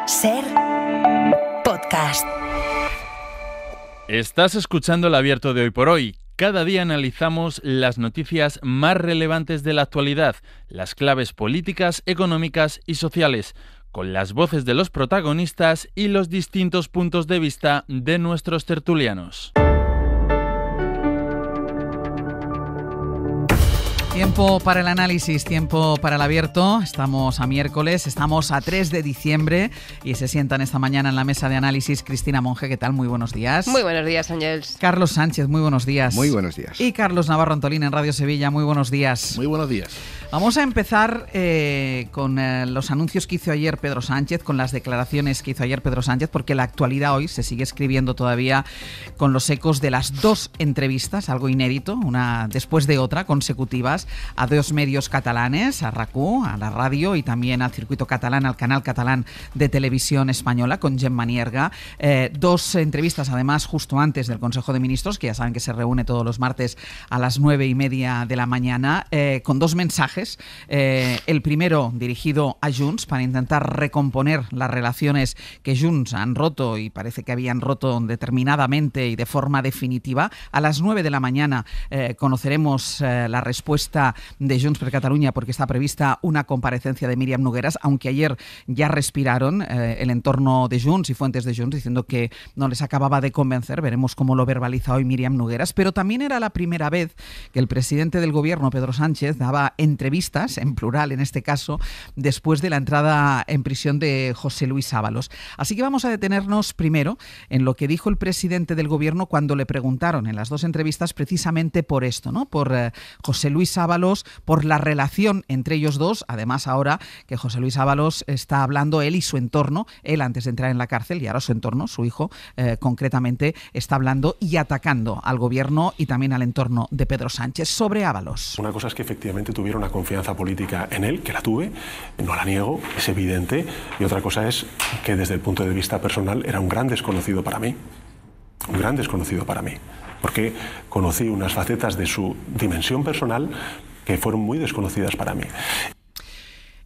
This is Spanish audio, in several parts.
SER Podcast. Estás escuchando el Abierto de Hoy por Hoy. Cada día analizamos las noticias más relevantes de la actualidad, las claves políticas, económicas y sociales, con las voces de los protagonistas y los distintos puntos de vista de nuestros tertulianos. Tiempo para el análisis, tiempo para el abierto. Estamos a miércoles, estamos a 3 de diciembre y se sientan esta mañana en la mesa de análisis Cristina Monge. ¿Qué tal? Muy buenos días. Muy buenos días, Ángels. Carlos Sánchez, muy buenos días. Muy buenos días. Y Carlos Navarro Antolín en Radio Sevilla, muy buenos días. Muy buenos días. Vamos a empezar con los anuncios que hizo ayer Pedro Sánchez, con las declaraciones que hizo ayer Pedro Sánchez, porque la actualidad hoy se sigue escribiendo todavía con los ecos de las dos entrevistas, algo inédito, una después de otra, consecutivas, a dos medios catalanes, a RAC1, a la radio y también al Circuito Catalán, al canal catalán de televisión española, con Gemma Nierga. Dos entrevistas, además, justo antes del Consejo de Ministros, que ya saben que se reúne todos los martes a las 9:30 de la mañana, con dos mensajes. El primero dirigido a Junts para intentar recomponer las relaciones que Junts han roto y parece que habían roto determinadamente y de forma definitiva. A las 9 de la mañana conoceremos la respuesta de Junts per Catalunya, porque está prevista una comparecencia de Míriam Nogueras, aunque ayer ya respiraron el entorno de Junts y fuentes de Junts diciendo que no les acababa de convencer. Veremos cómo lo verbaliza hoy Míriam Nogueras, pero también era la primera vez que el presidente del gobierno, Pedro Sánchez, daba entrevistas, en plural en este caso, después de la entrada en prisión de José Luis Ábalos. Así que vamos a detenernos primero en lo que dijo el presidente del gobierno cuando le preguntaron en las dos entrevistas precisamente por esto, ¿no? Por José Luis Ábalos, por la relación entre ellos dos. Además, ahora que José Luis Ábalos está hablando, él y su entorno, él antes de entrar en la cárcel y ahora su entorno, su hijo concretamente, está hablando y atacando al gobierno y también al entorno de Pedro Sánchez sobre Ábalos. Una cosa es que efectivamente tuviera una confianza política en él, que la tuve, no la niego, es evidente, y otra cosa es que desde el punto de vista personal era un gran desconocido para mí, porque conocí unas facetas de su dimensión personal que fueron muy desconocidas para mí.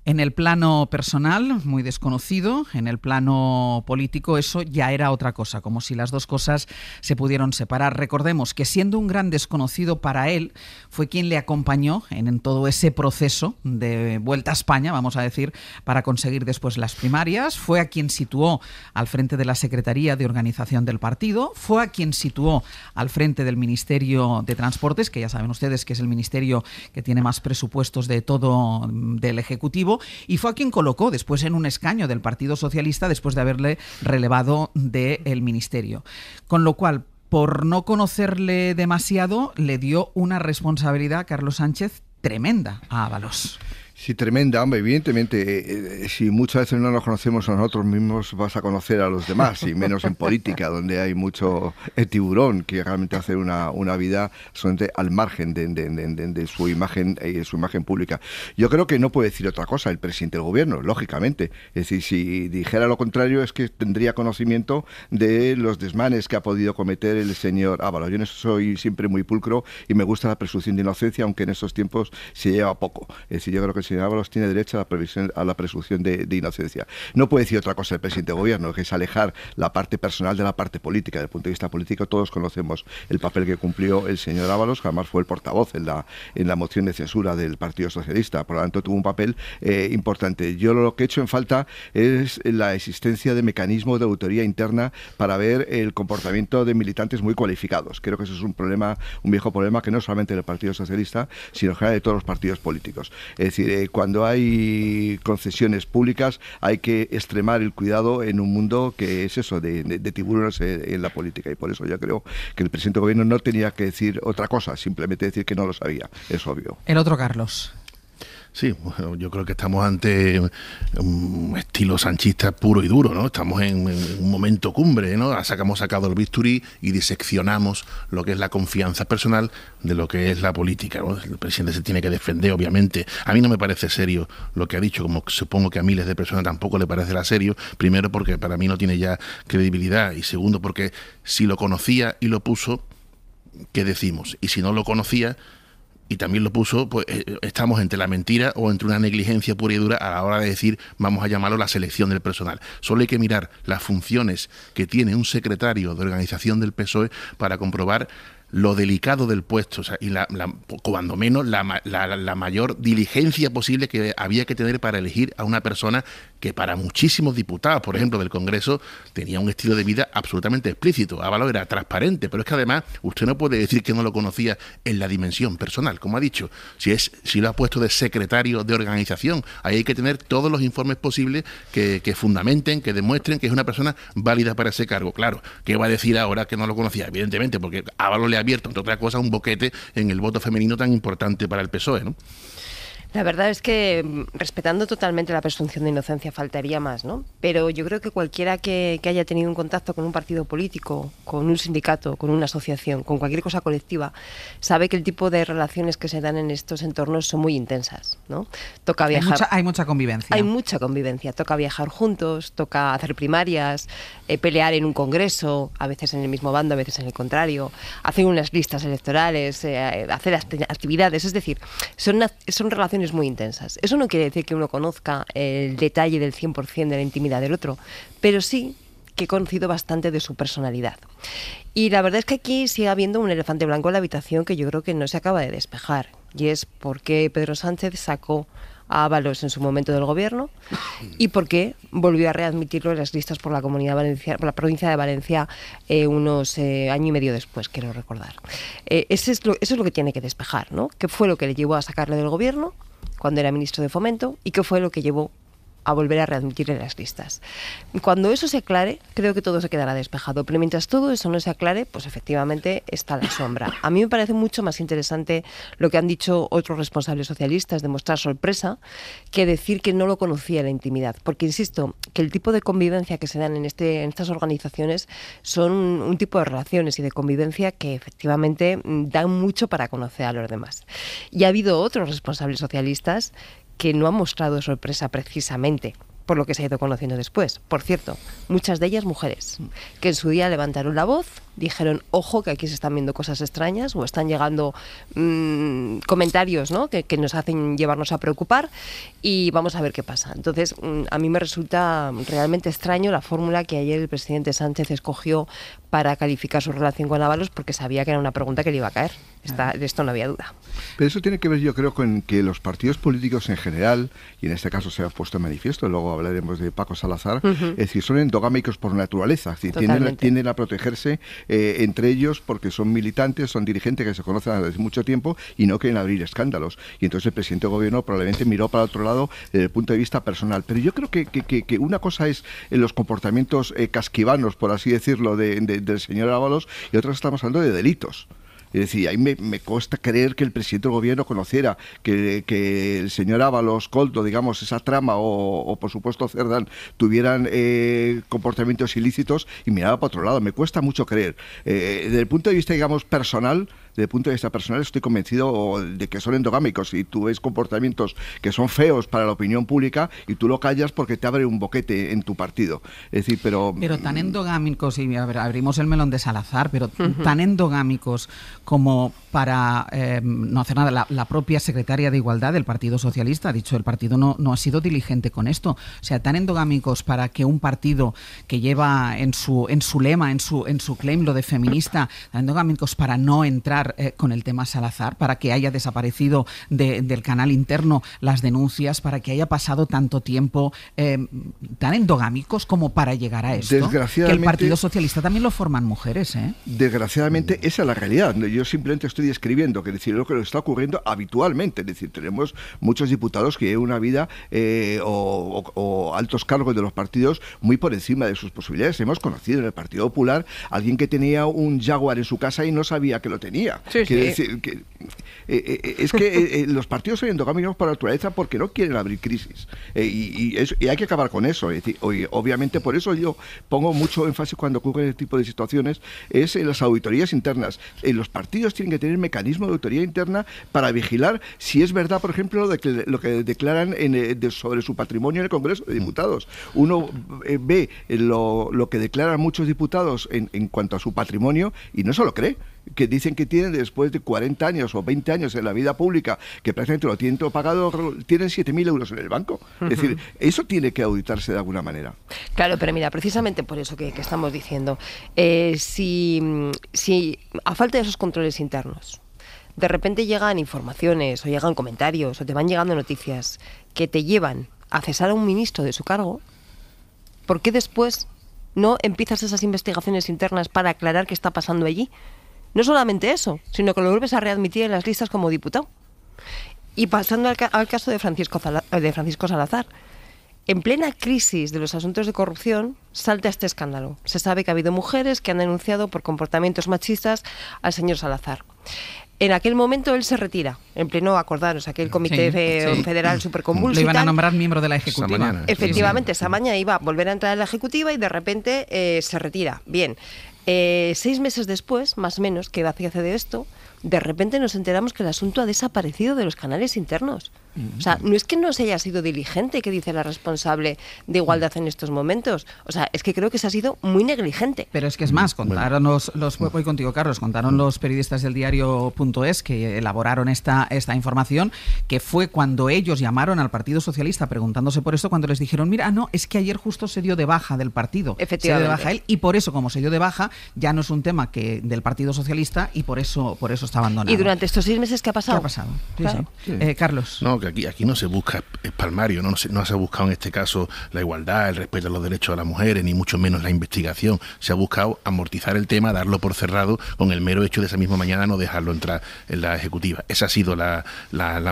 En el plano personal, muy desconocido. En el plano político, eso ya era otra cosa, como si las dos cosas se pudieran separar. Recordemos que, siendo un gran desconocido para él, fue quien le acompañó en todo ese proceso de vuelta a España, vamos a decir, para conseguir después las primarias. Fue a quien situó al frente de la Secretaría de Organización del partido. Fue a quien situó al frente del Ministerio de Transportes, que ya saben ustedes que es el ministerio que tiene más presupuestos de todo del Ejecutivo. Y fue a quien colocó después en un escaño del Partido Socialista después de haberle relevado del ministerio. Con lo cual, por no conocerle demasiado, le dio una responsabilidad, Carlos Sánchez, tremenda a Ábalos. Sí, tremenda, hombre, evidentemente, si muchas veces no nos conocemos a nosotros mismos, vas a conocer a los demás, y menos en política, donde hay mucho tiburón que realmente hace una vida solamente al margen de su imagen pública. Yo creo que no puede decir otra cosa el presidente del gobierno, lógicamente. Es decir, si dijera lo contrario, es que tendría conocimiento de los desmanes que ha podido cometer el señor Ábalos. Yo en eso soy siempre muy pulcro y me gusta la presunción de inocencia, aunque en estos tiempos se lleva poco. Es decir, yo creo que el señor Ábalos tiene derecho a la presunción de inocencia. No puede decir otra cosa el presidente del gobierno, que es alejar la parte personal de la parte política. Desde el punto de vista político, todos conocemos el papel que cumplió el señor Ábalos, que además fue el portavoz en la moción de censura del Partido Socialista. Por lo tanto, tuvo un papel importante. Yo lo que he hecho en falta es la existencia de mecanismos de auditoría interna para ver el comportamiento de militantes muy cualificados. Creo que eso es un viejo problema que no solamente del Partido Socialista, sino en general de todos los partidos políticos. Es decir, cuando hay concesiones públicas hay que extremar el cuidado en un mundo que es eso, de tiburones en la política, y por eso yo creo que el presidente del gobierno no tenía que decir otra cosa, simplemente decir que no lo sabía, es obvio. El otro Carlos. Sí, bueno, yo creo que estamos ante un estilo sanchista puro y duro, ¿no? Estamos en un momento cumbre, ¿no? Hemos sacado el bisturí y diseccionamos lo que es la confianza personal de lo que es la política, ¿no? El presidente se tiene que defender, obviamente. A mí no me parece serio lo que ha dicho, como supongo que a miles de personas tampoco le parecerá serio. Primero, porque para mí no tiene ya credibilidad, y segundo, porque si lo conocía y lo puso, ¿qué decimos? Y si no lo conocía y también lo puso, pues estamos entre la mentira o entre una negligencia pura y dura a la hora de decir, vamos a llamarlo la selección del personal. Solo hay que mirar las funciones que tiene un secretario de organización del PSOE para comprobar lo delicado del puesto, o sea, y cuando menos la mayor diligencia posible que había que tener para elegir a una persona que para muchísimos diputados, por ejemplo, del Congreso, tenía un estilo de vida absolutamente explícito. Ábalos era transparente, pero es que además usted no puede decir que no lo conocía en la dimensión personal, como ha dicho. Si lo ha puesto de secretario de organización, ahí hay que tener todos los informes posibles que fundamenten, que demuestren que es una persona válida para ese cargo. Claro, ¿qué va a decir ahora que no lo conocía? Evidentemente, porque Ábalos le ha abierto, entre otras cosas, un boquete en el voto femenino tan importante para el PSOE, ¿no? La verdad es que, respetando totalmente la presunción de inocencia, faltaría más, ¿no? Pero yo creo que cualquiera que haya tenido un contacto con un partido político, con un sindicato, con una asociación, con cualquier cosa colectiva, sabe que el tipo de relaciones que se dan en estos entornos son muy intensas, ¿no? Toca viajar. Hay mucha convivencia. Hay mucha convivencia. Toca viajar juntos, toca hacer primarias, pelear en un congreso, a veces en el mismo bando, a veces en el contrario, hacer unas listas electorales, hacer actividades. Es decir, son relaciones muy intensas. Eso no quiere decir que uno conozca el detalle del 100% de la intimidad del otro, pero sí que he conocido bastante de su personalidad. Y la verdad es que aquí sigue habiendo un elefante blanco en la habitación que yo creo que no se acaba de despejar, y es por qué Pedro Sánchez sacó a Ábalos en su momento del gobierno y por qué volvió a readmitirlo en las listas por la Comunidad Valenciana, por la provincia de Valencia, unos año y medio después, quiero recordar. Eso es lo que tiene que despejar, ¿no? ¿Qué fue lo que le llevó a sacarle del gobierno cuando era ministro de Fomento y qué fue lo que llevó a volver a readmitirle las listas? Cuando eso se aclare, creo que todo se quedará despejado, pero mientras todo eso no se aclare, pues efectivamente está la sombra. A mí me parece mucho más interesante lo que han dicho otros responsables socialistas de mostrar sorpresa que decir que no lo conocía en la intimidad, porque insisto, que el tipo de convivencia que se dan en estas organizaciones son un tipo de relaciones y de convivencia que efectivamente dan mucho para conocer a los demás. Y ha habido otros responsables socialistas que no han mostrado sorpresa precisamente por lo que se ha ido conociendo después. Por cierto, muchas de ellas mujeres, que en su día levantaron la voz, dijeron, ojo, que aquí se están viendo cosas extrañas o están llegando comentarios, ¿no?, que nos hacen llevarnos a preocupar y vamos a ver qué pasa. Entonces, a mí me resulta realmente extraño la fórmula que ayer el presidente Sánchez escogió para calificar su relación con Ábalos, porque sabía que era una pregunta que le iba a caer. De esto no había duda. Pero eso tiene que ver, yo creo, con que los partidos políticos en general, y en este caso se ha puesto en manifiesto, luego hablaremos de Paco Salazar, es decir, son endogámicos por naturaleza, es decir, tienden a protegerse entre ellos porque son militantes, son dirigentes que se conocen desde mucho tiempo y no quieren abrir escándalos. Y entonces el presidente del gobierno probablemente miró para otro lado desde el punto de vista personal. Pero yo creo que una cosa es los comportamientos casquivanos, por así decirlo, del señor Ábalos, y otra estamos hablando de delitos. Es decir, ahí me cuesta creer que el presidente del gobierno conociera que el señor Ábalos, Koldo, digamos, esa trama o por supuesto Cerdán tuvieran comportamientos ilícitos y miraba para otro lado. Me cuesta mucho creer. Desde el punto de vista, digamos, personal, desde el punto de vista personal estoy convencido de que son endogámicos y tú ves comportamientos que son feos para la opinión pública y tú lo callas porque te abre un boquete en tu partido. Es decir, pero tan endogámicos, y abrimos el melón de Salazar, pero tan endogámicos como para no hacer nada. La propia secretaria de Igualdad del Partido Socialista ha dicho, el partido no ha sido diligente con esto. O sea, tan endogámicos para que un partido que lleva en su lema, en su claim lo de feminista, tan endogámicos para no entrar con el tema Salazar, para que haya desaparecido del canal interno las denuncias, para que haya pasado tanto tiempo, tan endogámicos como para llegar a esto. Que el Partido Socialista también lo forman mujeres, ¿eh? Desgraciadamente esa es la realidad. Yo simplemente estoy describiendo que decir lo que está ocurriendo habitualmente. Es decir, tenemos muchos diputados que llevan una vida o altos cargos de los partidos muy por encima de sus posibilidades. Hemos conocido en el Partido Popular a alguien que tenía un Jaguar en su casa y no sabía que lo tenía. Quiere decir que es que los partidos son endogámicos por naturaleza porque no quieren abrir crisis y hay que acabar con eso. Es decir, obviamente por eso yo pongo mucho énfasis cuando ocurren este tipo de situaciones es en las auditorías internas. Los partidos tienen que tener mecanismo de auditoría interna para vigilar si es verdad, por ejemplo, lo que declaran sobre su patrimonio en el Congreso de Diputados. Uno ve lo que declaran muchos diputados en cuanto a su patrimonio y no se lo cree. que dicen que tienen después de 40 años o 20 años en la vida pública, que prácticamente lo tienen todo pagado, tienen 7.000 euros en el banco. Es decir, eso tiene que auditarse de alguna manera. Claro, pero mira, precisamente por eso que estamos diciendo, si a falta de esos controles internos, de repente llegan informaciones o llegan comentarios o te van llegando noticias que te llevan a cesar a un ministro de su cargo, ¿por qué después no empiezas esas investigaciones internas para aclarar qué está pasando allí? No solamente eso, sino que lo vuelves a readmitir en las listas como diputado. Y pasando al caso de Francisco Salazar, en plena crisis de los asuntos de corrupción salta este escándalo. Se sabe que ha habido mujeres que han denunciado por comportamientos machistas al señor Salazar. En aquel momento él se retira, en pleno, acordaros, aquel comité federal superconvulso. Le iban a nombrar miembro de la Ejecutiva. Esa mañana, efectivamente, esa mañana iba a volver a entrar en la Ejecutiva y de repente se retira. Bien, 6 meses después, más o menos, que hace de esto, de repente nos enteramos que el asunto ha desaparecido de los canales internos. O sea, no es que no se haya sido diligente, que dice la responsable de igualdad en estos momentos. O sea, es que creo que se ha sido muy negligente. Pero es que es más, contaron voy contigo, Carlos, contaron los periodistas del diario.es que elaboraron esta información, que fue cuando ellos llamaron al Partido Socialista preguntándose por esto, cuando les dijeron, mira, no, es que ayer justo se dio de baja del partido. Efectivamente. Se dio de baja él, y por eso, como se dio de baja, ya no es un tema del Partido Socialista y por eso está abandonado. ¿Y durante estos 6 meses qué ha pasado? ¿Qué ha pasado? Sí, claro. Sí. Carlos. No, que aquí no se busca palmario, no se ha buscado en este caso la igualdad, el respeto a los derechos de las mujeres, ni mucho menos la investigación. Se ha buscado amortizar el tema, darlo por cerrado, con el mero hecho de esa misma mañana no dejarlo entrar en la Ejecutiva. Esa ha sido la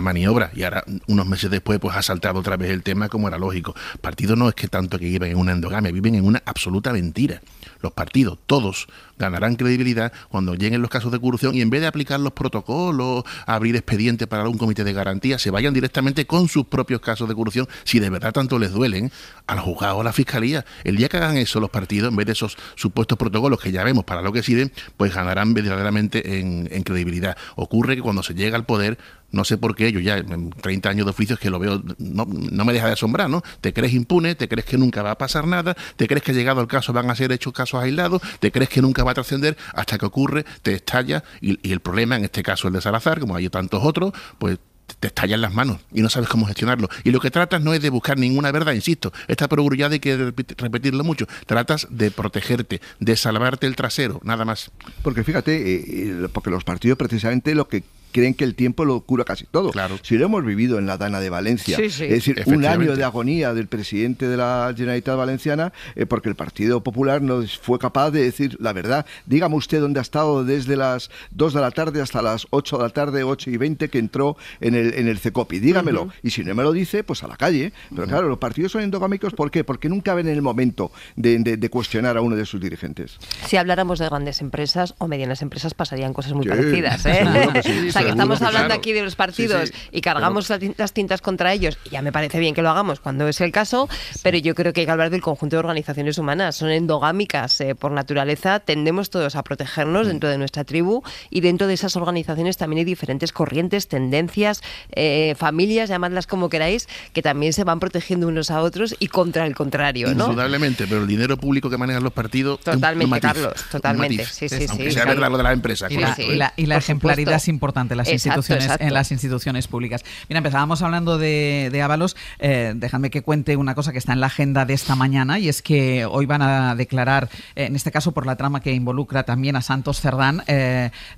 maniobra, y ahora, unos meses después, pues ha saltado otra vez el tema, como era lógico. Partidos no es que tanto que viven en una endogamia, viven en una absoluta mentira. Los partidos, todos, ganarán credibilidad cuando lleguen los casos de corrupción y en vez de aplicar los protocolos, abrir expedientes para un comité de garantía, se vayan directamente con sus propios casos de corrupción, si de verdad tanto les duelen, al juzgado o a la fiscalía. El día que hagan eso los partidos, en vez de esos supuestos protocolos que ya vemos para lo que sirven, pues ganarán verdaderamente en credibilidad. Ocurre que cuando se llega al poder, no sé por qué, yo ya en 30 años de oficios que lo veo, no me deja de asombrar, ¿no? Te crees impune, te crees que nunca va a pasar nada, te crees que llegado al caso van a ser hechos casos aislados, te crees que nunca va a trascender, hasta que ocurre, te estalla, y el problema, en este caso el de Salazar, como hay tantos otros, pues te estallan las manos y no sabes cómo gestionarlo. Y lo que tratas no es de buscar ninguna verdad, insisto, esta perogrullada hay que repetirlo mucho, tratas de protegerte, de salvarte el trasero, nada más. Porque fíjate, porque los partidos precisamente lo que creen que el tiempo lo cura casi todo. Claro. Si lo hemos vivido en la Dana de Valencia, sí. es decir, un año de agonía del presidente de la Generalitat Valenciana, porque el Partido Popular no fue capaz de decir la verdad. Dígame usted dónde ha estado desde las 2 de la tarde hasta las 8 de la tarde, 8:20, que entró en el CECOPI. Dígamelo. Y si no me lo dice, pues a la calle. Pero claro, los partidos son endogámicos, ¿por qué? Porque nunca ven el momento de cuestionar a uno de sus dirigentes. Si habláramos de grandes empresas o medianas empresas, pasarían cosas muy Sí, parecidas, ¿eh? seguro que sí. O sea, que estamos Seguro, hablando claro. aquí de los partidos Sí. y cargamos las tintas contra ellos, y ya me parece bien que lo hagamos cuando es el caso, pero yo creo que hay que hablar del conjunto de organizaciones humanas. Son endogámicas por naturaleza, tendemos todos a protegernos dentro de nuestra tribu, y dentro de esas organizaciones también hay diferentes corrientes, tendencias, familias, llamadlas como queráis, que también se van protegiendo unos a otros y contra el contrario, ¿no? Indudablemente, pero el dinero público que manejan los partidos... Totalmente, un matiz, Carlos, totalmente. un matiz. Sí, Aunque sí, sea claro. verdad lo de las empresas. Y correcto, la por ejemplaridad supuesto. es importante en las Exacto. instituciones públicas. Mira, empezábamos hablando de Ábalos. Dejadme que cuente una cosa que está en la agenda de esta mañana, y es que hoy van a declarar, en este caso por la trama que involucra también a Santos Cerdán,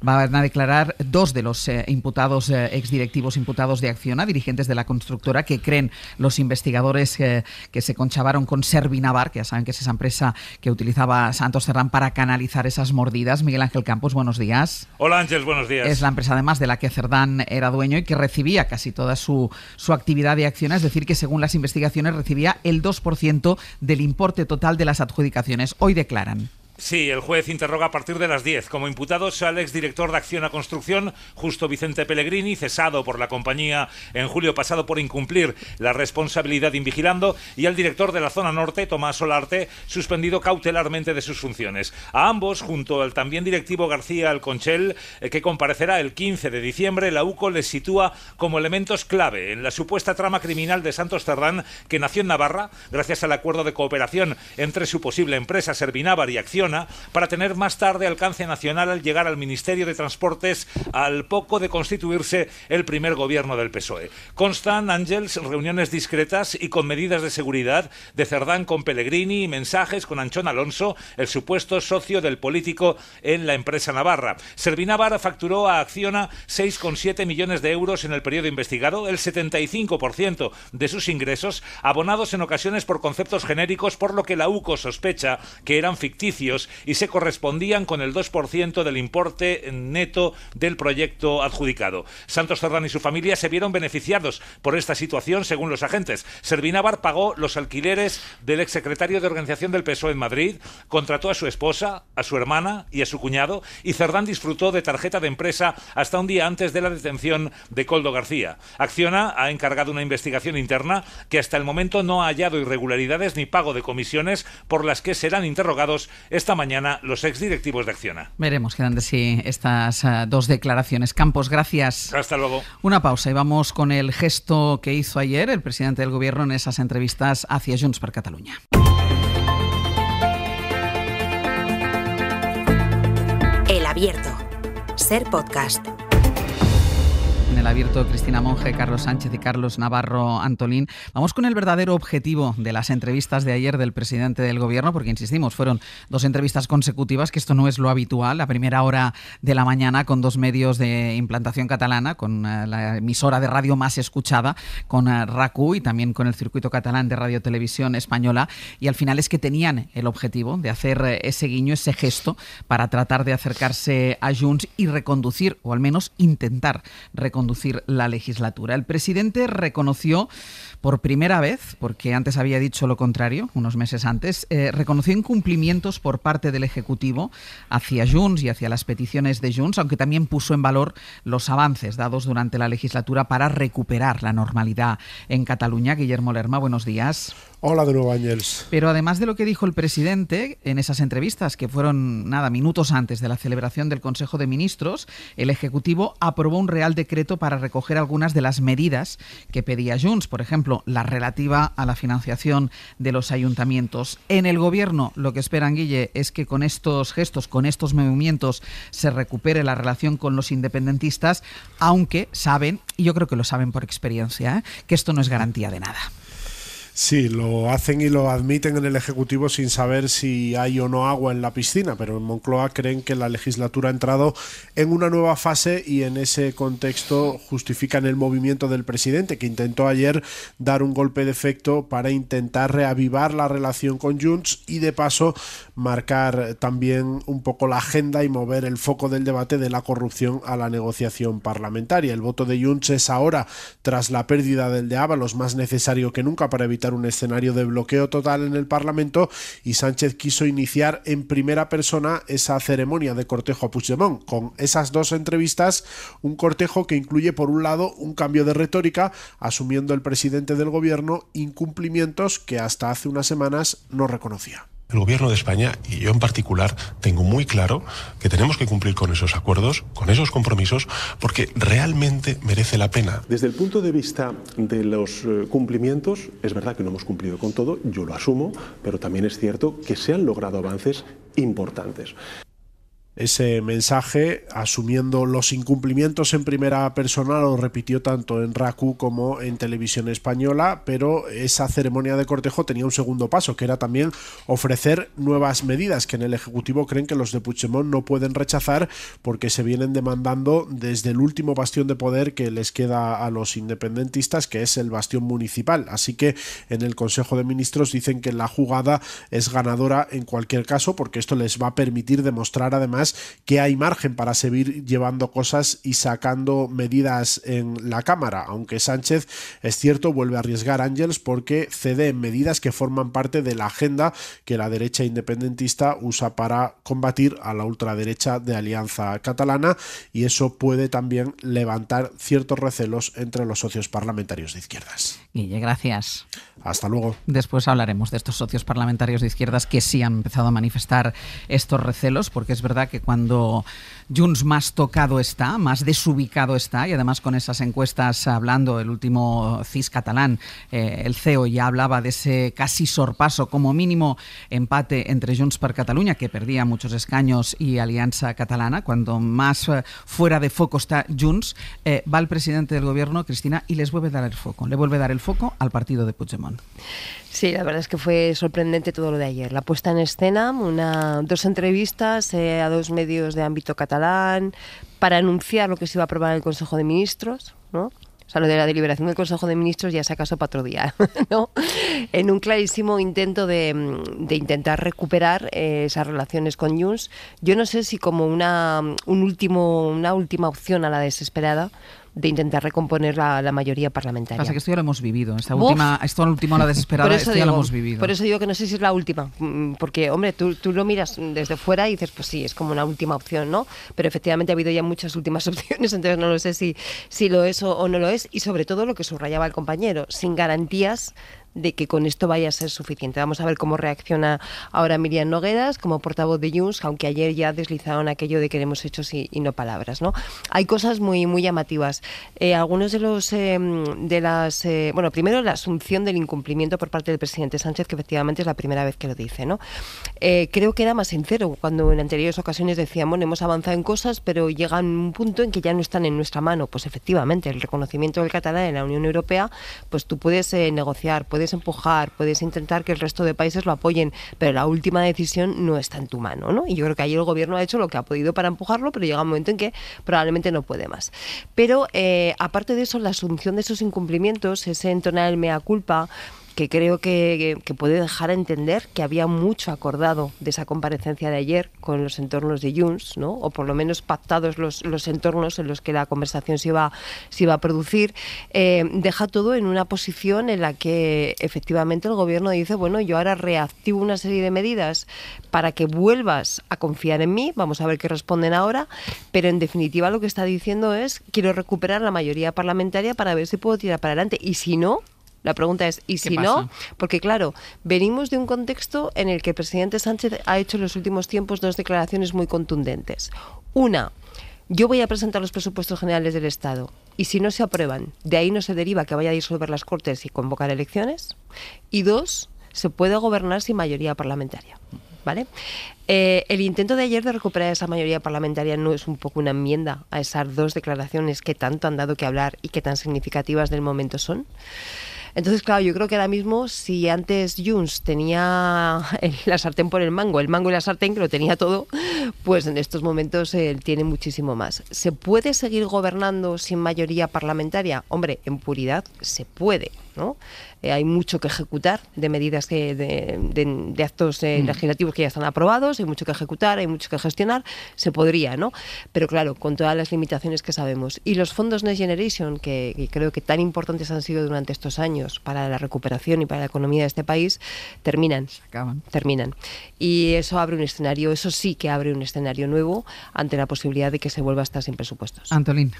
van a declarar 2 de los exdirectivos imputados de Acciona, dirigentes de la constructora, que creen los investigadores que se conchavaron con Servinavar, que ya saben que es esa empresa que utilizaba Santos Cerdán para canalizar esas mordidas. Miguel Ángel Campos, buenos días. Hola Ángel, buenos días. Es la empresa además de la que Cerdán era dueño y que recibía casi toda su actividad de Acciona, es decir, que según las investigaciones recibía el 2% del importe total de las adjudicaciones. Hoy declaran. Sí, el juez interroga a partir de las 10 como imputados al exdirector de Acciona Construcción, Justo Vicente Pellegrini, cesado por la compañía en julio pasado por incumplir la responsabilidad invigilando, y al director de la zona norte, Tomás Solarte, suspendido cautelarmente de sus funciones. A ambos, junto al también directivo García Alconchel, que comparecerá el 15 de diciembre, la UCO les sitúa como elementos clave en la supuesta trama criminal de Santos Cerdán, que nació en Navarra gracias al acuerdo de cooperación entre su posible empresa Servinavar y Acciona, Acciona para tener más tarde alcance nacional al llegar al Ministerio de Transportes al poco de constituirse el primer gobierno del PSOE. Constan, Ángels, reuniones discretas y con medidas de seguridad de Cerdán con Pellegrini y mensajes con Anchón Alonso, el supuesto socio del político en la empresa navarra. Servinávar facturó a Acciona 6,7 millones de euros en el periodo investigado, el 75% de sus ingresos abonados en ocasiones por conceptos genéricos, por lo que la UCO sospecha que eran ficticios y se correspondían con el 2% del importe neto del proyecto adjudicado. Santos Cerdán y su familia se vieron beneficiados por esta situación, según los agentes. Servinávar pagó los alquileres del exsecretario de Organización del PSOE en Madrid, contrató a su esposa, a su hermana y a su cuñado, y Cerdán disfrutó de tarjeta de empresa hasta un día antes de la detención de Koldo García. Acciona ha encargado una investigación interna que hasta el momento no ha hallado irregularidades ni pago de comisiones, por las que serán interrogados esta mañana los exdirectivos de Acciona. Veremos qué dan de sí estas dos declaraciones. Campos, gracias. Hasta luego. Una pausa y vamos con el gesto que hizo ayer el presidente del Gobierno en esas entrevistas hacia Junts per Catalunya. El Abierto. Ser podcast. En el Abierto, Cristina Monge, Carlos Sánchez y Carlos Navarro Antolín. Vamos con el verdadero objetivo de las entrevistas de ayer del presidente del Gobierno, porque insistimos, fueron dos entrevistas consecutivas, que esto no es lo habitual. La primera hora de la mañana con dos medios de implantación catalana, con la emisora de radio más escuchada, con RAC1 y también con el circuito catalán de Radio Televisión Española. Y al final es que tenían el objetivo de hacer ese guiño, ese gesto, para tratar de acercarse a Junts y reconducir, o al menos intentar reconducir la legislatura. El presidente reconoció por primera vez, porque antes había dicho lo contrario, unos meses antes, reconoció incumplimientos por parte del Ejecutivo hacia Junts y hacia las peticiones de Junts, aunque también puso en valor los avances dados durante la legislatura para recuperar la normalidad en Cataluña. Guillermo Lerma, buenos días. Hola de nuevo, Ángels. Pero además de lo que dijo el presidente en esas entrevistas, que fueron minutos antes de la celebración del Consejo de Ministros, el Ejecutivo aprobó un Real Decreto para recoger algunas de las medidas que pedía Junts, por ejemplo, la relativa a la financiación de los ayuntamientos. En el Gobierno lo que esperan, Guille, es que con estos gestos, con estos movimientos, se recupere la relación con los independentistas, aunque saben, y yo creo que lo saben por experiencia, que esto no es garantía de nada. Sí, lo hacen y lo admiten en el Ejecutivo sin saber si hay o no agua en la piscina, pero en Moncloa creen que la legislatura ha entrado en una nueva fase y en ese contexto justifican el movimiento del presidente, que intentó ayer dar un golpe de efecto para intentar reavivar la relación con Junts y de paso marcar también un poco la agenda y mover el foco del debate de la corrupción a la negociación parlamentaria. El voto de Junts es ahora, tras la pérdida del de Ábalos, más necesario que nunca para evitar un escenario de bloqueo total en el Parlamento, y Sánchez quiso iniciar en primera persona esa ceremonia de cortejo a Puigdemont, con esas dos entrevistas, un cortejo que incluye por un lado un cambio de retórica, asumiendo el presidente del Gobierno incumplimientos que hasta hace unas semanas no reconocía. El Gobierno de España, y yo en particular, tengo muy claro que tenemos que cumplir con esos acuerdos, con esos compromisos, porque realmente merece la pena. Desde el punto de vista de los cumplimientos, es verdad que no hemos cumplido con todo, yo lo asumo, pero también es cierto que se han logrado avances importantes. Ese mensaje, asumiendo los incumplimientos en primera persona, lo repitió tanto en RAC1 como en Televisión Española, pero esa ceremonia de cortejo tenía un segundo paso, que era también ofrecer nuevas medidas que en el Ejecutivo creen que los de Puigdemont no pueden rechazar porque se vienen demandando desde el último bastión de poder que les queda a los independentistas, que es el bastión municipal. Así que en el Consejo de Ministros dicen que la jugada es ganadora en cualquier caso, porque esto les va a permitir demostrar además que hay margen para seguir llevando cosas y sacando medidas en la Cámara, aunque Sánchez, es cierto, vuelve a arriesgar, Ángels, porque cede en medidas que forman parte de la agenda que la derecha independentista usa para combatir a la ultraderecha de Alianza Catalana, y eso puede también levantar ciertos recelos entre los socios parlamentarios de izquierdas. Guille, gracias. Hasta luego. Después hablaremos de estos socios parlamentarios de izquierdas que sí han empezado a manifestar estos recelos, porque es verdad que cuando Junts más tocado está, más desubicado está, y además con esas encuestas hablando, el último CIS catalán, el CEO ya hablaba de ese casi sorpaso, como mínimo empate entre Junts per Catalunya, que perdía muchos escaños, y Alianza Catalana. Cuando más fuera de foco está Junts, va el presidente del gobierno, Cristina, y les vuelve a dar el foco. Le vuelve a dar el foco al partido de Puigdemont. Sí, la verdad es que fue sorprendente todo lo de ayer. La puesta en escena, dos entrevistas a dos medios de ámbito catalán para anunciar lo que se iba a aprobar en el Consejo de Ministros, ¿no? O sea, lo de la deliberación del Consejo de Ministros ya se acaso para otro día, ¿no? En un clarísimo intento de intentar recuperar esas relaciones con Junts. Yo no sé si como una última opción a la desesperada de intentar recomponer la mayoría parlamentaria. Pasa que esto ya lo hemos vivido. Esto último, la desesperada, esto ya lo hemos vivido. Por eso digo que no sé si es la última. Porque, hombre, tú lo miras desde fuera y dices, pues sí, es como una última opción, ¿no? Pero efectivamente ha habido ya muchas últimas opciones, entonces no lo sé si lo es o no lo es. Y sobre todo lo que subrayaba el compañero, sin garantías de que con esto vaya a ser suficiente. Vamos a ver cómo reacciona ahora Míriam Nogueras como portavoz de Junts, aunque ayer ya deslizaron aquello de queremos hechos y no palabras, ¿no? Hay cosas muy, muy llamativas. Algunos de los primero la asunción del incumplimiento por parte del presidente Sánchez, que efectivamente es la primera vez que lo dice, ¿no? Creo que era más sincero cuando en anteriores ocasiones decían, bueno, hemos avanzado en cosas, pero llega un punto en que ya no están en nuestra mano. Pues efectivamente, el reconocimiento del catalán en la Unión Europea, pues tú puedes negociar, puedes empujar, puedes intentar que el resto de países lo apoyen, pero la última decisión no está en tu mano, ¿no? Y yo creo que ayer el gobierno ha hecho lo que ha podido para empujarlo, pero llega un momento en que probablemente no puede más. Pero aparte de eso, la asunción de esos incumplimientos, ese entonar el mea culpa, que creo que puede dejar a entender que había mucho acordado de esa comparecencia de ayer con los entornos de Junts, ¿no? O por lo menos pactados los entornos en los que la conversación se iba a producir, deja todo en una posición en la que efectivamente el gobierno dice, bueno, yo ahora reactivo una serie de medidas para que vuelvas a confiar en mí, vamos a ver qué responden ahora, pero en definitiva lo que está diciendo es, quiero recuperar la mayoría parlamentaria para ver si puedo tirar para adelante, y si no, la pregunta es, ¿y si no? Porque claro, venimos de un contexto en el que el presidente Sánchez ha hecho en los últimos tiempos dos declaraciones muy contundentes. Una, yo voy a presentar los presupuestos generales del Estado y si no se aprueban, de ahí no se deriva que vaya a disolver las Cortes y convocar elecciones. Y dos, se puede gobernar sin mayoría parlamentaria. ¿Vale? El intento de ayer de recuperar esa mayoría parlamentaria no es un poco una enmienda a esas dos declaraciones que tanto han dado que hablar y que tan significativas del momento son. Entonces, claro, yo creo que ahora mismo, si antes Junts tenía la sartén por el mango y la sartén, que lo tenía todo, pues en estos momentos tiene muchísimo más. ¿Se puede seguir gobernando sin mayoría parlamentaria? Hombre, en puridad se puede, ¿no? Hay mucho que ejecutar de medidas de actos legislativos que ya están aprobados, hay mucho que ejecutar, hay mucho que gestionar, se podría, ¿no? Pero claro, con todas las limitaciones que sabemos. Y los fondos Next Generation, que creo que tan importantes han sido durante estos años para la recuperación y para la economía de este país, terminan. Y eso abre un escenario, eso sí que abre un escenario nuevo ante la posibilidad de que se vuelva a estar sin presupuestos. Antolín.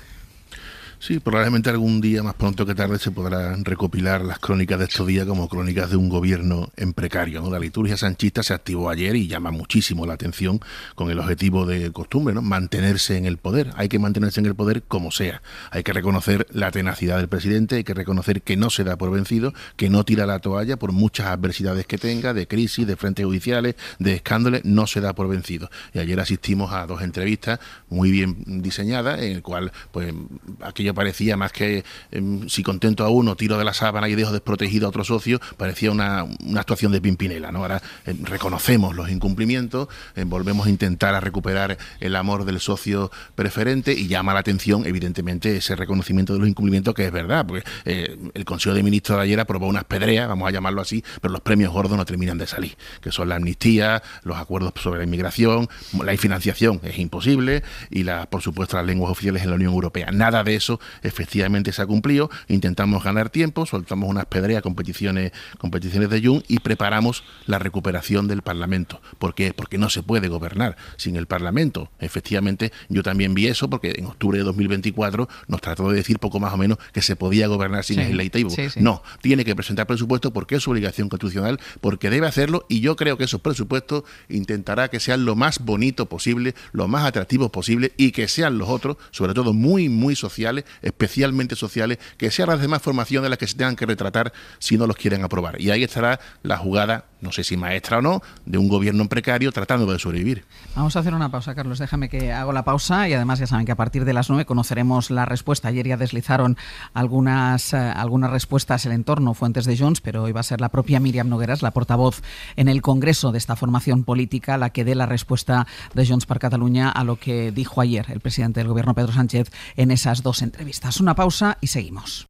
Sí, probablemente algún día, más pronto que tarde, se podrán recopilar las crónicas de estos días como crónicas de un gobierno en precario, ¿no? La liturgia sanchista se activó ayer y llama muchísimo la atención con el objetivo de costumbre, ¿no? Mantenerse en el poder. Hay que mantenerse en el poder como sea. Hay que reconocer la tenacidad del presidente, hay que reconocer que no se da por vencido, que no tira la toalla por muchas adversidades que tenga, de crisis, de frentes judiciales, de escándalos, no se da por vencido. Y ayer asistimos a dos entrevistas muy bien diseñadas, en el cual, pues, aquello parecía más que si contento a uno, tiro de la sábana y dejo desprotegido a otro socio, parecía una actuación de Pimpinela, ¿no? Ahora reconocemos los incumplimientos, volvemos a intentar a recuperar el amor del socio preferente y llama la atención, evidentemente, ese reconocimiento de los incumplimientos, que es verdad, porque el Consejo de Ministros de ayer aprobó unas pedreas, vamos a llamarlo así, pero los premios gordos no terminan de salir, que son la amnistía, los acuerdos sobre la inmigración, la financiación es imposible y por supuesto las lenguas oficiales en la Unión Europea. Nada de eso eso efectivamente se ha cumplido. Intentamos ganar tiempo, soltamos unas pedreas, competiciones de Junts y preparamos la recuperación del Parlamento. ¿Por qué? Porque no se puede gobernar sin el Parlamento. Efectivamente, yo también vi eso porque en octubre de 2024 nos trató de decir poco más o menos que se podía gobernar sin el legislativo. No, tiene que presentar presupuesto porque es su obligación constitucional, porque debe hacerlo, y yo creo que esos presupuestos intentará que sean lo más bonito posible, lo más atractivos posible, y que sean los otros, sobre todo muy, muy sociales, especialmente sociales, que sean las demás formaciones las que se tengan que retratar si no los quieren aprobar. Y ahí estará la jugada, no sé si maestra o no, de un gobierno precario tratando de sobrevivir. Vamos a hacer una pausa, Carlos, déjame que hago la pausa, y además ya saben que a partir de las 9 conoceremos la respuesta. Ayer ya deslizaron algunas respuestas el entorno, fuentes de Junts, pero hoy va a ser la propia Míriam Nogueras, la portavoz en el Congreso de esta formación política, la que dé la respuesta de Junts per Catalunya a lo que dijo ayer el presidente del Gobierno, Pedro Sánchez, en esas dos entrevistas. Una pausa y seguimos.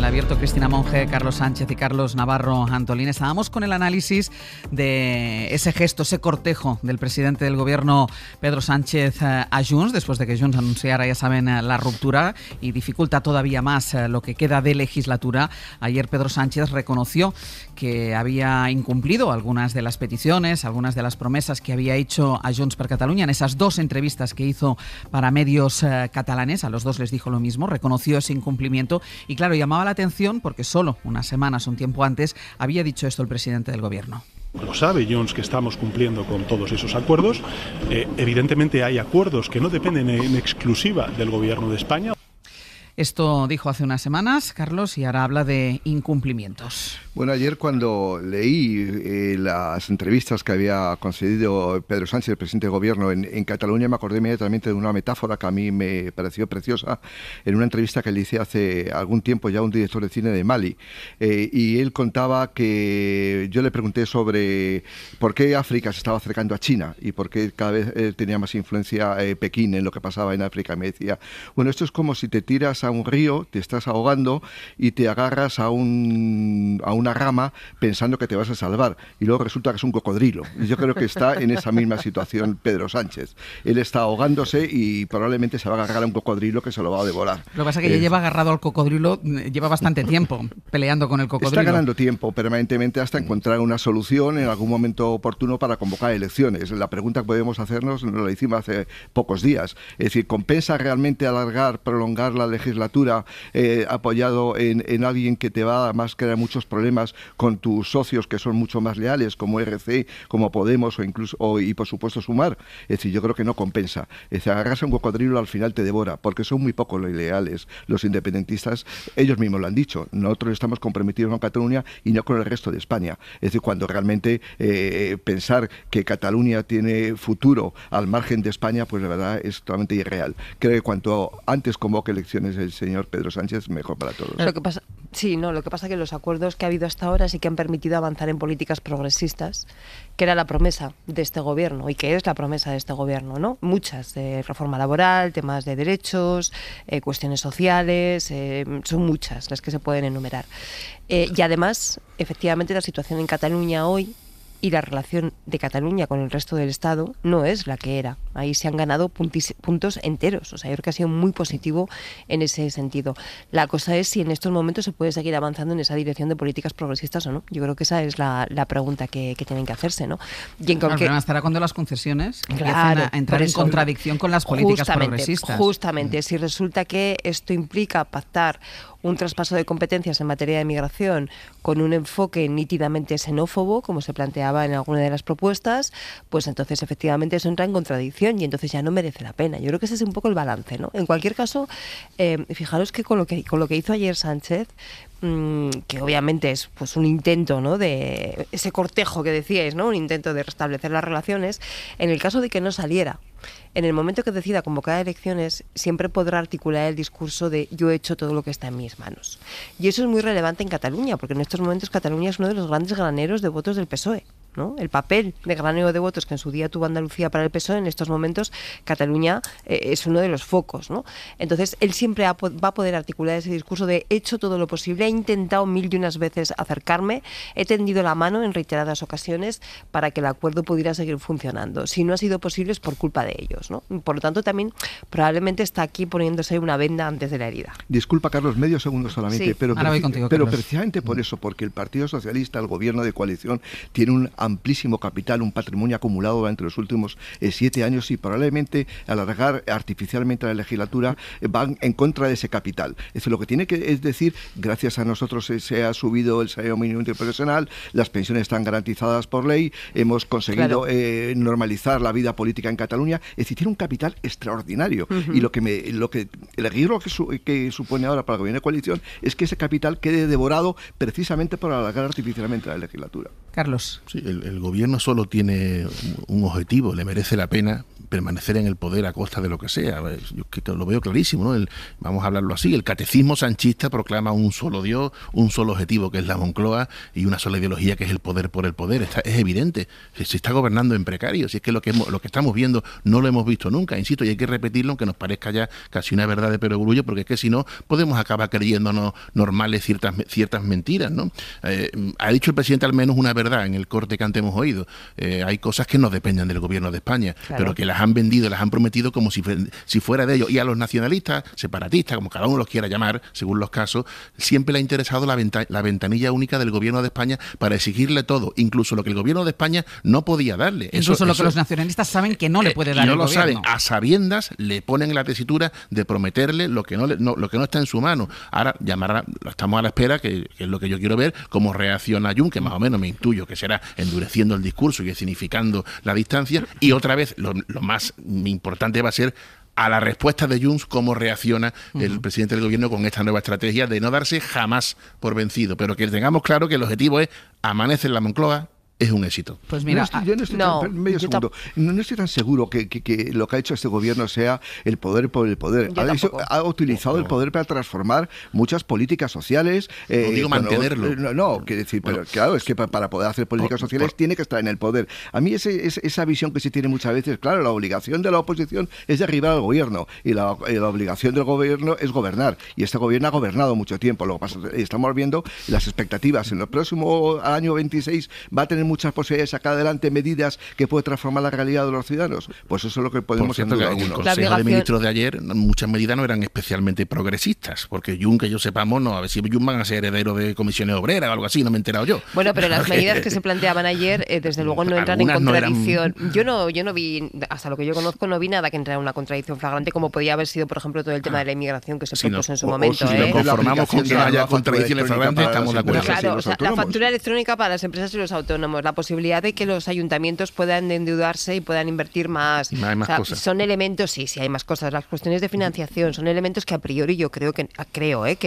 Abierto, Cristina Monge, Carlos Sánchez y Carlos Navarro Antolín. Estábamos con el análisis de ese gesto, ese cortejo del presidente del Gobierno, Pedro Sánchez, a Junts, después de que Junts anunciara, ya saben, la ruptura, y dificulta todavía más lo que queda de legislatura. Ayer Pedro Sánchez reconoció que había incumplido algunas de las peticiones, algunas de las promesas que había hecho a Junts per Catalunya en esas dos entrevistas que hizo para medios catalanes. A los dos les dijo lo mismo, reconoció ese incumplimiento, y claro, llamaba la atención porque solo unas semanas, un tiempo antes, había dicho esto el presidente del Gobierno. Lo sabe Junts que estamos cumpliendo con todos esos acuerdos. Evidentemente hay acuerdos que no dependen en exclusiva del Gobierno de España. Esto dijo hace unas semanas, Carlos, y ahora habla de incumplimientos. Bueno, ayer cuando leí las entrevistas que había concedido Pedro Sánchez, el presidente del Gobierno, en Cataluña, me acordé inmediatamente de una metáfora que a mí me pareció preciosa, en una entrevista que le hice hace algún tiempo ya a un director de cine de Mali. Y él contaba que yo le pregunté sobre por qué África se estaba acercando a China y por qué cada vez tenía más influencia Pekín en lo que pasaba en África. Y me decía, bueno, esto es como si te tiras a un río, te estás ahogando y te agarras a una rama pensando que te vas a salvar, y luego resulta que es un cocodrilo. Y yo creo que está en esa misma situación Pedro Sánchez. Él está ahogándose y probablemente se va a agarrar a un cocodrilo que se lo va a devorar. Lo que pasa es que ya lleva agarrado al cocodrilo, lleva bastante tiempo peleando con el cocodrilo. Está ganando tiempo permanentemente hasta encontrar una solución en algún momento oportuno para convocar elecciones. La pregunta que podemos hacernos, nos la hicimos hace pocos días, es decir, ¿compensa realmente prolongar la legislatura apoyado en alguien que te va a más crear muchos problemas con tus socios que son mucho más leales, como RC, como Podemos y por supuesto Sumar? Es decir, yo creo que no compensa. Es decir, agarrarse a un cocodrilo al final te devora, porque son muy pocos los leales. Los independentistas, ellos mismos lo han dicho, nosotros estamos comprometidos con Cataluña y no con el resto de España. Es decir, cuando realmente pensar que Cataluña tiene futuro al margen de España, pues la verdad es totalmente irreal. Creo que cuanto antes convoque elecciones el señor Pedro Sánchez, mejor para todos. Lo que pasa es que los acuerdos que ha habido hasta ahora sí que han permitido avanzar en políticas progresistas, que era la promesa de este gobierno y que es la promesa de este gobierno, ¿no? Muchas, reforma laboral, temas de derechos, cuestiones sociales, son muchas las que se pueden enumerar. Y además, efectivamente, la situación en Cataluña hoy y la relación de Cataluña con el resto del Estado no es la que era. Ahí se han ganado puntos enteros. O sea, yo creo que ha sido muy positivo en ese sentido. La cosa es si en estos momentos se puede seguir avanzando en esa dirección de políticas progresistas o no. Yo creo que esa es la pregunta que tienen que hacerse, ¿no? Y en el problema estará cuando las concesiones empiezan a entrar en contradicción con las políticas progresistas. Justamente, si resulta que esto implica pactar un traspaso de competencias en materia de migración con un enfoque nítidamente xenófobo, como se planteaba en alguna de las propuestas, pues entonces efectivamente eso entra en contradicción y entonces ya no merece la pena. Yo creo que ese es un poco el balance, ¿no? En cualquier caso, fijaros que con lo que hizo ayer Sánchez, que obviamente es pues un intento, ¿no?, de ese cortejo que decíais, ¿no?, un intento de restablecer las relaciones, en el caso de que no saliera, en el momento que decida convocar elecciones, siempre podrá articular el discurso de yo he hecho todo lo que está en mis manos. Y eso es muy relevante en Cataluña, porque en estos momentos Cataluña es uno de los grandes graneros de votos del PSOE. ¿no? El papel de granero de votos que en su día tuvo Andalucía para el PSOE, en estos momentos Cataluña es uno de los focos, ¿no? Entonces él siempre va a poder articular ese discurso de he hecho todo lo posible, he intentado 1001 veces acercarme, he tendido la mano en reiteradas ocasiones para que el acuerdo pudiera seguir funcionando. Si no ha sido posible es por culpa de ellos, ¿no? Por lo tanto también probablemente está aquí poniéndose una venda antes de la herida. Disculpa, Carlos, medio segundo solamente, Sí. pero Ahora voy contigo, pero Carlos. precisamente por eso, porque el Partido Socialista, el gobierno de coalición, tiene un amplísimo capital, un patrimonio acumulado durante los últimos 7 años y probablemente alargar artificialmente la legislatura van en contra de ese capital. Es decir, lo que tiene que es decir, gracias a nosotros se ha subido el salario mínimo interprofesional, las pensiones están garantizadas por ley, hemos conseguido normalizar la vida política en Cataluña. Es decir, tiene un capital extraordinario. Y lo que el riesgo que supone ahora para el gobierno de coalición es que ese capital quede devorado precisamente por alargar artificialmente la legislatura. Carlos. Sí, el gobierno solo tiene un objetivo, le merece la pena permanecer en el poder a costa de lo que sea. Yo que lo veo clarísimo, ¿no? Vamos a hablarlo así, el catecismo sanchista proclama un solo Dios, un solo objetivo que es la Moncloa y una sola ideología que es el poder por el poder. Es evidente, se está gobernando en precario, si es que lo que estamos viendo no lo hemos visto nunca, insisto, y hay que repetirlo aunque nos parezca ya casi una verdad de perogrullo, porque es que si no podemos acabar creyéndonos normales ciertas mentiras, ¿no? Ha dicho el presidente al menos una verdad en el corte que antes hemos oído. Hay cosas que no dependen del gobierno de España, pero que las han vendido, las han prometido como si fuera de ellos. Y a los nacionalistas, separatistas, como cada uno los quiera llamar, según los casos, siempre le ha interesado la ventanilla única del gobierno de España para exigirle todo, incluso lo que el gobierno de España no podía darle. Incluso lo que los nacionalistas saben que no le puede dar y no el lo gobierno. saben, a sabiendas le ponen la tesitura de prometerle lo que no está en su mano. Ahora estamos a la espera, que es lo que yo quiero ver, cómo reacciona Junts, que más o menos me intuyo que será endureciendo el discurso y significando la distancia, y otra vez lo más importante va a ser a la respuesta de Junts, cómo reacciona el presidente del gobierno con esta nueva estrategia de no darse jamás por vencido, pero que tengamos claro que el objetivo es amanecer en la Moncloa. Es un éxito. Pues mira, yo no estoy tan seguro que lo que ha hecho este gobierno sea el poder por el poder. Ha utilizado el poder para transformar muchas políticas sociales. No digo mantenerlo. Quiero decir, pero claro, es que para poder hacer políticas sociales tiene que estar en el poder. A mí esa visión que se tiene muchas veces, claro, la obligación de la oposición es derribar al gobierno y la obligación del gobierno es gobernar. Y este gobierno ha gobernado mucho tiempo. Lo que pasa es que estamos viendo las expectativas. En el próximo año 26 va a tener muchas posibilidades de sacar adelante medidas que pueden transformar la realidad de los ciudadanos. Pues eso es lo que podemos hacer. En el Consejo de Ministros de ayer, muchas medidas no eran especialmente progresistas, porque Junts, que yo sepamos, no, a ver si Junts van a ser heredero de comisiones obreras o algo así, no me he enterado yo. Bueno, pero las medidas que se planteaban ayer, desde luego no entran en contradicción. Yo no vi, hasta lo que yo conozco, no vi nada que entrara en una contradicción flagrante, como podía haber sido, por ejemplo, todo el tema de la inmigración que se propuso en su momento. Si nos conformamos con que no haya contradicciones flagrantes, estamos de acuerdo. Claro, la factura electrónica para las empresas y los autónomos, la posibilidad de que los ayuntamientos puedan endeudarse y puedan invertir más. Hay más cosas. Son elementos, sí, hay más cosas. Las cuestiones de financiación son elementos que a priori yo creo que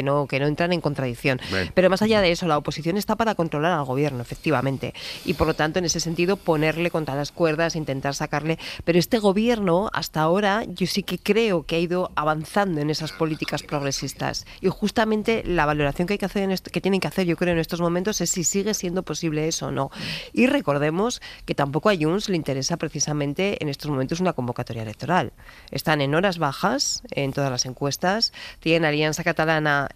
no entran en contradicción. Bueno. Pero más allá de eso, la oposición está para controlar al gobierno, efectivamente. Y por lo tanto, en ese sentido, ponerle contra las cuerdas, intentar sacarle. Pero este gobierno, hasta ahora, yo sí que creo que ha ido avanzando en esas políticas progresistas. Y justamente la valoración que hay que hacer que tienen que hacer, yo creo, en estos momentos es si sigue siendo posible eso o no. Y recordemos que tampoco a Junts le interesa precisamente en estos momentos una convocatoria electoral. Están en horas bajas en todas las encuestas, tienen Alianza Catalana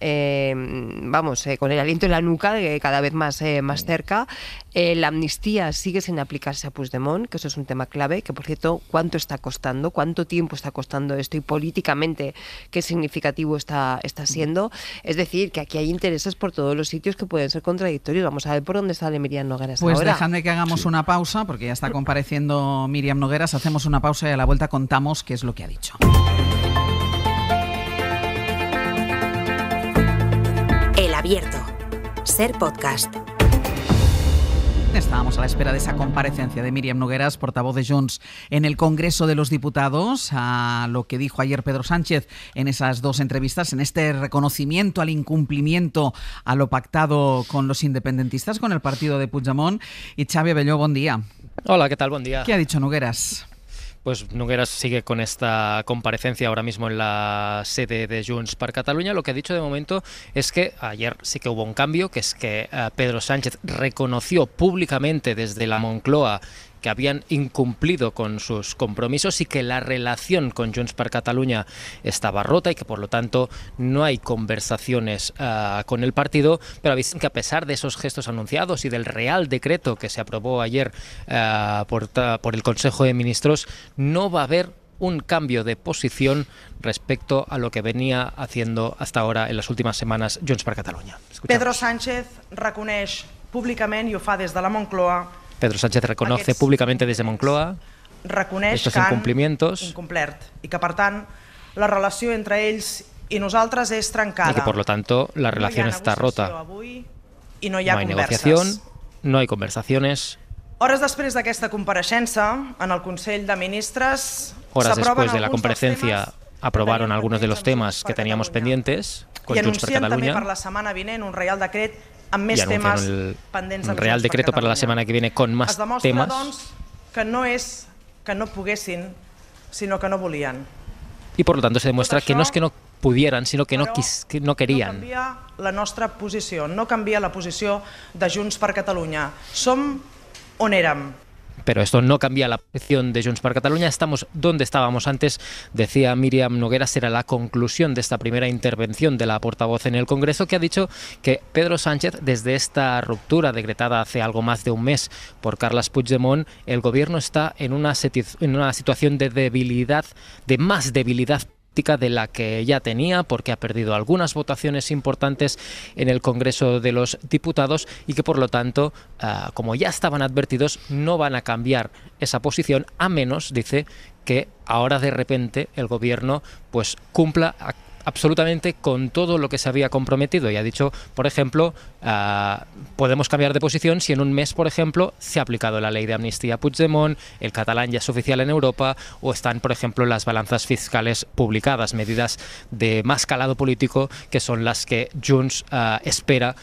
con el aliento en la nuca, cada vez más cerca. La amnistía sigue sin aplicarse a Puigdemont, que eso es un tema clave, que por cierto, ¿cuánto está costando? ¿Cuánto tiempo está costando esto? Y políticamente, ¿qué significativo está siendo? Es decir, que aquí hay intereses por todos los sitios que pueden ser contradictorios. Vamos a ver por dónde sale Míriam Nogueras ahora. Pues dejadme que hagamos una pausa, porque ya está compareciendo Míriam Nogueras. Hacemos una pausa y a la vuelta contamos qué es lo que ha dicho. El Abierto. Ser podcast. Estábamos a la espera de esa comparecencia de Míriam Nogueras, portavoz de Junts en el Congreso de los Diputados, a lo que dijo ayer Pedro Sánchez en esas dos entrevistas, en este reconocimiento al incumplimiento a lo pactado con los independentistas, con el partido de Puigdemont. Y Xavi Abelló, buen día. Hola, ¿qué tal? Buen día. ¿Qué ha dicho Nogueras? Pues Nogueras sigue con esta comparecencia ahora mismo en la sede de Junts per Catalunya. Lo que ha dicho de momento es que ayer sí que hubo un cambio, que es que Pedro Sánchez reconoció públicamente desde la Moncloa que habían incumplido con sus compromisos y que la relación con Junts per Catalunya estaba rota y que por lo tanto no hay conversaciones con el partido, pero avisan que a pesar de esos gestos anunciados y del Real Decreto que se aprobó ayer por el Consejo de Ministros, no va a haber un cambio de posición respecto a lo que venía haciendo hasta ahora en las últimas semanas Junts per Catalunya. Escuchamos. Pedro Sánchez reconeix públicament, i ho fa des de la Moncloa, Pedro Sánchez reconoce públicamente desde Moncloa estos incumplimientos incomplert i que, per tant, la relació entre ells i nosaltres és trencada. Y que, por lo tanto, la relación está rota. I no hi ha no hay negociación, no hay conversaciones. Hores després d'aquesta compareixença, en el Consell de Ministres, horas después de la comparecencia, aprobaron algunos de los temas que teníamos pendientes con Junts per Catalunya. Per la setmana vinent un Real Decret amb més temes pendents un Real Decreto para la semana que viene con más temas. Es demostra, doncs, que no és que no poguessin, sinó que no volien. Y por lo tanto se demuestra que no es que no pudieran, sino que no querían. No canvia la nostra posició, no canvia la posició de Junts per Catalunya. Som on érem. Pero esto no cambia la posición de Junts per Catalunya. Estamos donde estábamos antes, decía Míriam Nogueras. Será la conclusión de esta primera intervención de la portavoz en el Congreso, que ha dicho que Pedro Sánchez, desde esta ruptura decretada hace algo más de un mes por Carles Puigdemont, el gobierno está en una situación de debilidad, de más debilidad de la que ya tenía, porque ha perdido algunas votaciones importantes en el Congreso de los Diputados y que por lo tanto, como ya estaban advertidos, no van a cambiar esa posición, a menos, dice, que ahora de repente el gobierno pues cumpla absolutamente con todo lo que se había comprometido. Y ha dicho, por ejemplo, podemos cambiar de posición si en un mes, por ejemplo, se ha aplicado la ley de amnistía a Puigdemont, el catalán ya es oficial en Europa, o están, por ejemplo, las balanzas fiscales publicadas, medidas de más calado político que son las que Junts espera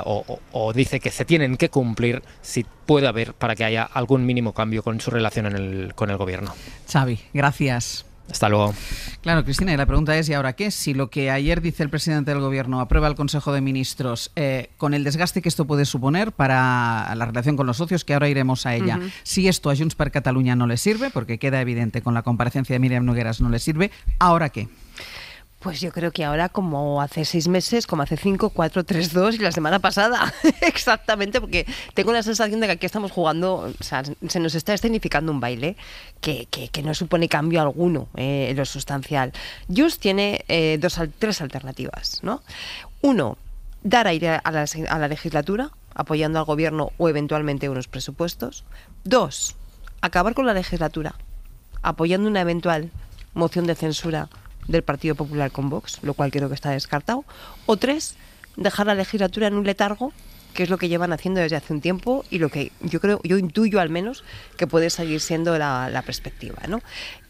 o dice que se tienen que cumplir si puede haber para que haya algún mínimo cambio con su relación con el gobierno. Xavi, gracias. Hasta luego. Claro, Cristina, y la pregunta es, ¿y ahora qué? Si lo que ayer dice el presidente del Gobierno aprueba el Consejo de Ministros, con el desgaste que esto puede suponer para la relación con los socios, que ahora iremos a ella, si esto a Junts per Catalunya no le sirve, porque queda evidente con la comparecencia de Míriam Nogueras no le sirve, ¿ahora qué? Pues yo creo que ahora, como hace 6 meses, como hace 5, 4, 3, 2 y la semana pasada, exactamente, porque tengo la sensación de que aquí estamos jugando, o sea, se nos está escenificando un baile que no supone cambio alguno en lo sustancial. Junts tiene 3 alternativas, ¿no? 1, dar aire a la legislatura, apoyando al gobierno o eventualmente unos presupuestos. 2, acabar con la legislatura, apoyando una eventual moción de censura del Partido Popular con Vox, lo cual creo que está descartado. O 3, dejar la legislatura en un letargo, que es lo que llevan haciendo desde hace un tiempo y lo que yo intuyo al menos que puede seguir siendo la perspectiva, ¿no?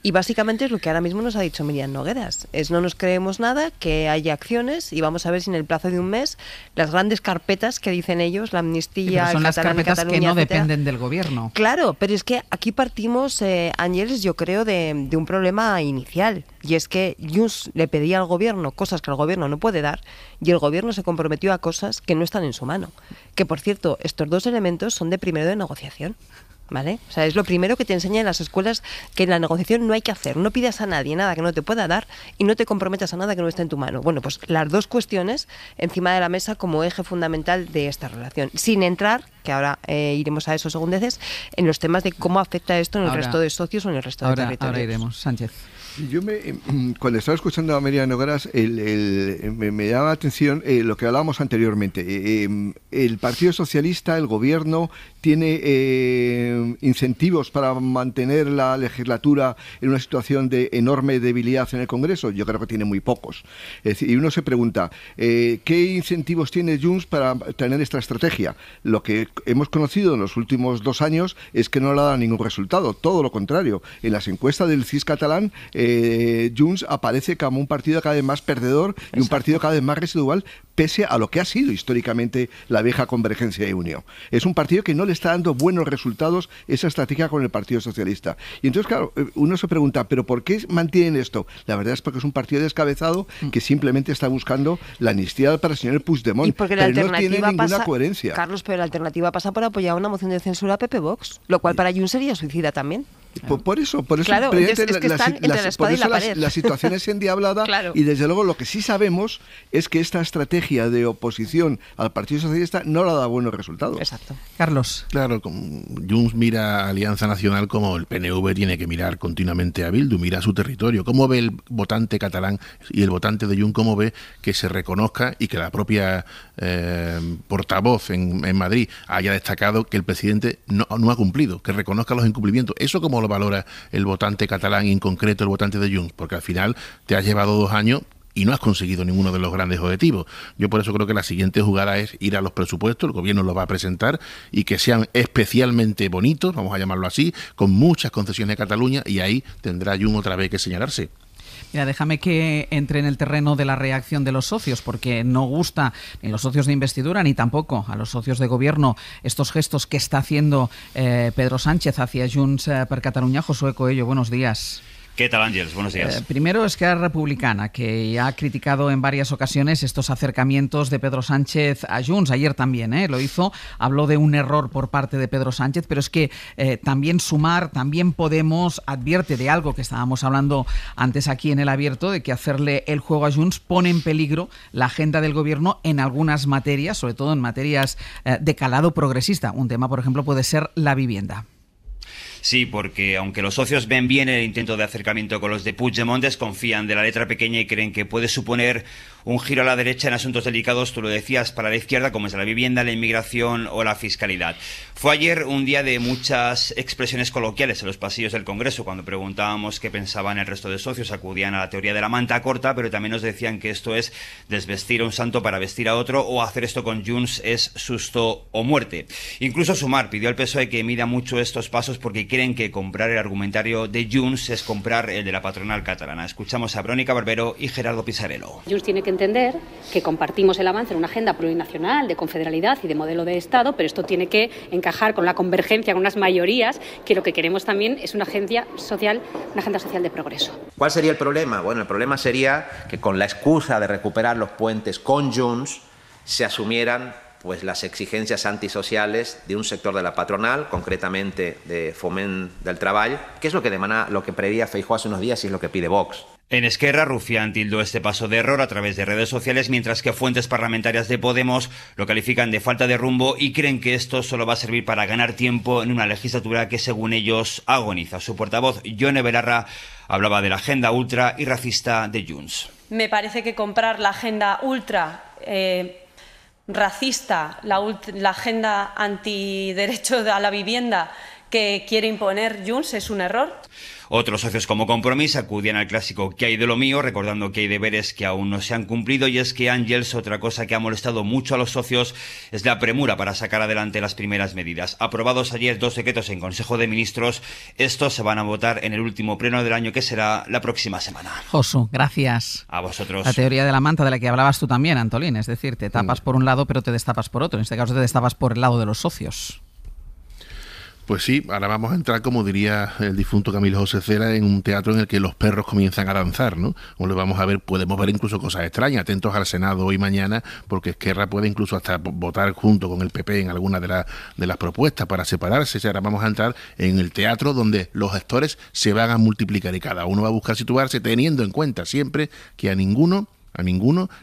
Y básicamente es lo que ahora mismo nos ha dicho Míriam Nogueras, es no nos creemos nada, que haya acciones y vamos a ver si en el plazo de un mes las grandes carpetas que dicen ellos, la amnistía, sí, son las carpetas Cataluña, que no etcétera, dependen del gobierno. Claro, pero es que aquí partimos, Ángeles, yo creo, de un problema inicial, y es que Junts le pedía al gobierno cosas que el gobierno no puede dar y el gobierno se comprometió a cosas que no están en su mano. Que, por cierto, estos 2 elementos son de primero de negociación, ¿vale? O sea, es lo primero que te enseñan en las escuelas, que en la negociación no hay que hacer. No pidas a nadie nada que no te pueda dar y no te comprometas a nada que no esté en tu mano. Bueno, pues las 2 cuestiones encima de la mesa como eje fundamental de esta relación. Sin entrar, que ahora iremos a eso según veces, en los temas de cómo afecta esto en el resto de socios o en el resto de territorios. Ahora iremos, Sánchez. Yo cuando estaba escuchando a Míriam Nogueras, me llama la atención lo que hablábamos anteriormente. El Partido Socialista, el gobierno, tiene incentivos para mantener la legislatura en una situación de enorme debilidad en el Congreso. Yo creo que tiene muy pocos. Es decir, y uno se pregunta, ¿qué incentivos tiene Junts para tener esta estrategia? Lo que hemos conocido en los últimos 2 años es que no le ha dado ningún resultado, todo lo contrario. En las encuestas del CIS catalán, Junts aparece como un partido cada vez más perdedor y un partido cada vez más residual, pese a lo que ha sido históricamente la vieja Convergencia y Unió. Es un partido que no le está dando buenos resultados esa estrategia con el Partido Socialista. Y entonces, claro, uno se pregunta, ¿pero por qué mantienen esto? La verdad es porque es un partido descabezado que simplemente está buscando la amnistía para el señor Puigdemont, pero no tiene ninguna coherencia. Carlos, pero la alternativa pasa por apoyar una moción de censura a Pepe Vox, lo cual para Junts sería suicida también. Por eso claro, es que están entre la espada y la pared. La situación es endiablada claro. Y desde luego lo que sí sabemos es que esta estrategia de oposición al Partido Socialista no le da buenos resultados. Exacto. Carlos. Claro, Junts mira a Alianza Nacional como el PNV tiene que mirar continuamente a Bildu, mira a su territorio. ¿Cómo ve el votante catalán y el votante de Junts, cómo ve que se reconozca y que la propia portavoz en Madrid haya destacado que el presidente no ha cumplido, que reconozca los incumplimientos? ¿Eso cómo lo valora el votante catalán y en concreto el votante de Junts? Porque al final te has llevado 2 años y no has conseguido ninguno de los grandes objetivos. Yo por eso creo que la siguiente jugada es ir a los presupuestos, el gobierno los va a presentar y que sean especialmente bonitos, vamos a llamarlo así, con muchas concesiones de Cataluña, y ahí tendrá Junts otra vez que señalarse. Mira, déjame que entre en el terreno de la reacción de los socios, porque no gusta ni a los socios de investidura ni tampoco a los socios de gobierno estos gestos que está haciendo Pedro Sánchez hacia Junts per Catalunya. Josué Coello, buenos días. ¿Qué tal, Ángeles? Buenos días. Primero, Esquerra Republicana, que ya ha criticado en varias ocasiones estos acercamientos de Pedro Sánchez a Junts. Ayer también lo hizo, habló de un error por parte de Pedro Sánchez, pero es que también Sumar, también Podemos advierte de algo que estábamos hablando antes aquí en El Abierto, de que hacerle el juego a Junts pone en peligro la agenda del gobierno en algunas materias, sobre todo en materias de calado progresista. Un tema, por ejemplo, puede ser la vivienda. Sí, porque aunque los socios ven bien el intento de acercamiento con los de Puigdemont, desconfían de la letra pequeña y creen que puede suponer un giro a la derecha en asuntos delicados, tú lo decías, para la izquierda, como es la vivienda, la inmigración o la fiscalidad. Fue ayer un día de muchas expresiones coloquiales en los pasillos del Congreso. Cuando preguntábamos qué pensaban el resto de socios, acudían a la teoría de la manta corta, pero también nos decían que esto es desvestir a un santo para vestir a otro, o hacer esto con Junts es susto o muerte. Incluso Sumar pidió al PSOE que mida mucho estos pasos porque creen que comprar el argumentario de Junts es comprar el de la patronal catalana. Escuchamos a Verónica Barbero y Gerardo Pisarello. Junts tiene que entender que compartimos el avance en una agenda plurinacional de confederalidad y de modelo de Estado, pero esto tiene que encajar con la convergencia, con unas mayorías, que lo que queremos también es una agenda social de progreso. ¿Cuál sería el problema? Bueno, el problema sería que con la excusa de recuperar los puentes con Junts se asumieran pues las exigencias antisociales de un sector de la patronal, concretamente de Foment del Treball, que es lo que demanda, lo que pedía Feijóo hace unos días y es lo que pide Vox. En Esquerra, Rufián tildó este paso de error a través de redes sociales, mientras que fuentes parlamentarias de Podemos lo califican de falta de rumbo y creen que esto solo va a servir para ganar tiempo en una legislatura que, según ellos, agoniza. Su portavoz, Yone Belarra, hablaba de la agenda ultra y racista de Junts. Me parece que comprar la agenda ultra racista, la agenda antiderecho a la vivienda que quiere imponer Junts es un error. Otros socios como Compromís acudían al clásico ¿qué hay de lo mío?, recordando que hay deberes que aún no se han cumplido. Y es que, Ángels, otra cosa que ha molestado mucho a los socios es la premura para sacar adelante las primeras medidas. Aprobados ayer 2 decretos en Consejo de Ministros, estos se van a votar en el último pleno del año, que será la próxima semana. Josu, gracias. A vosotros. La teoría de la manta de la que hablabas tú también, Antolín, es decir, te tapas por un lado pero te destapas por otro. En este caso te destapas por el lado de los socios. Pues sí, ahora vamos a entrar, como diría el difunto Camilo José Cela, en un teatro en el que los perros comienzan a danzar, ¿no? Como lo vamos a ver, podemos ver incluso cosas extrañas. Atentos al Senado hoy y mañana, porque Esquerra puede incluso hasta votar junto con el PP en alguna de las propuestas para separarse. O sea, ahora vamos a entrar en el teatro donde los actores se van a multiplicar y cada uno va a buscar situarse, teniendo en cuenta siempre que a ninguno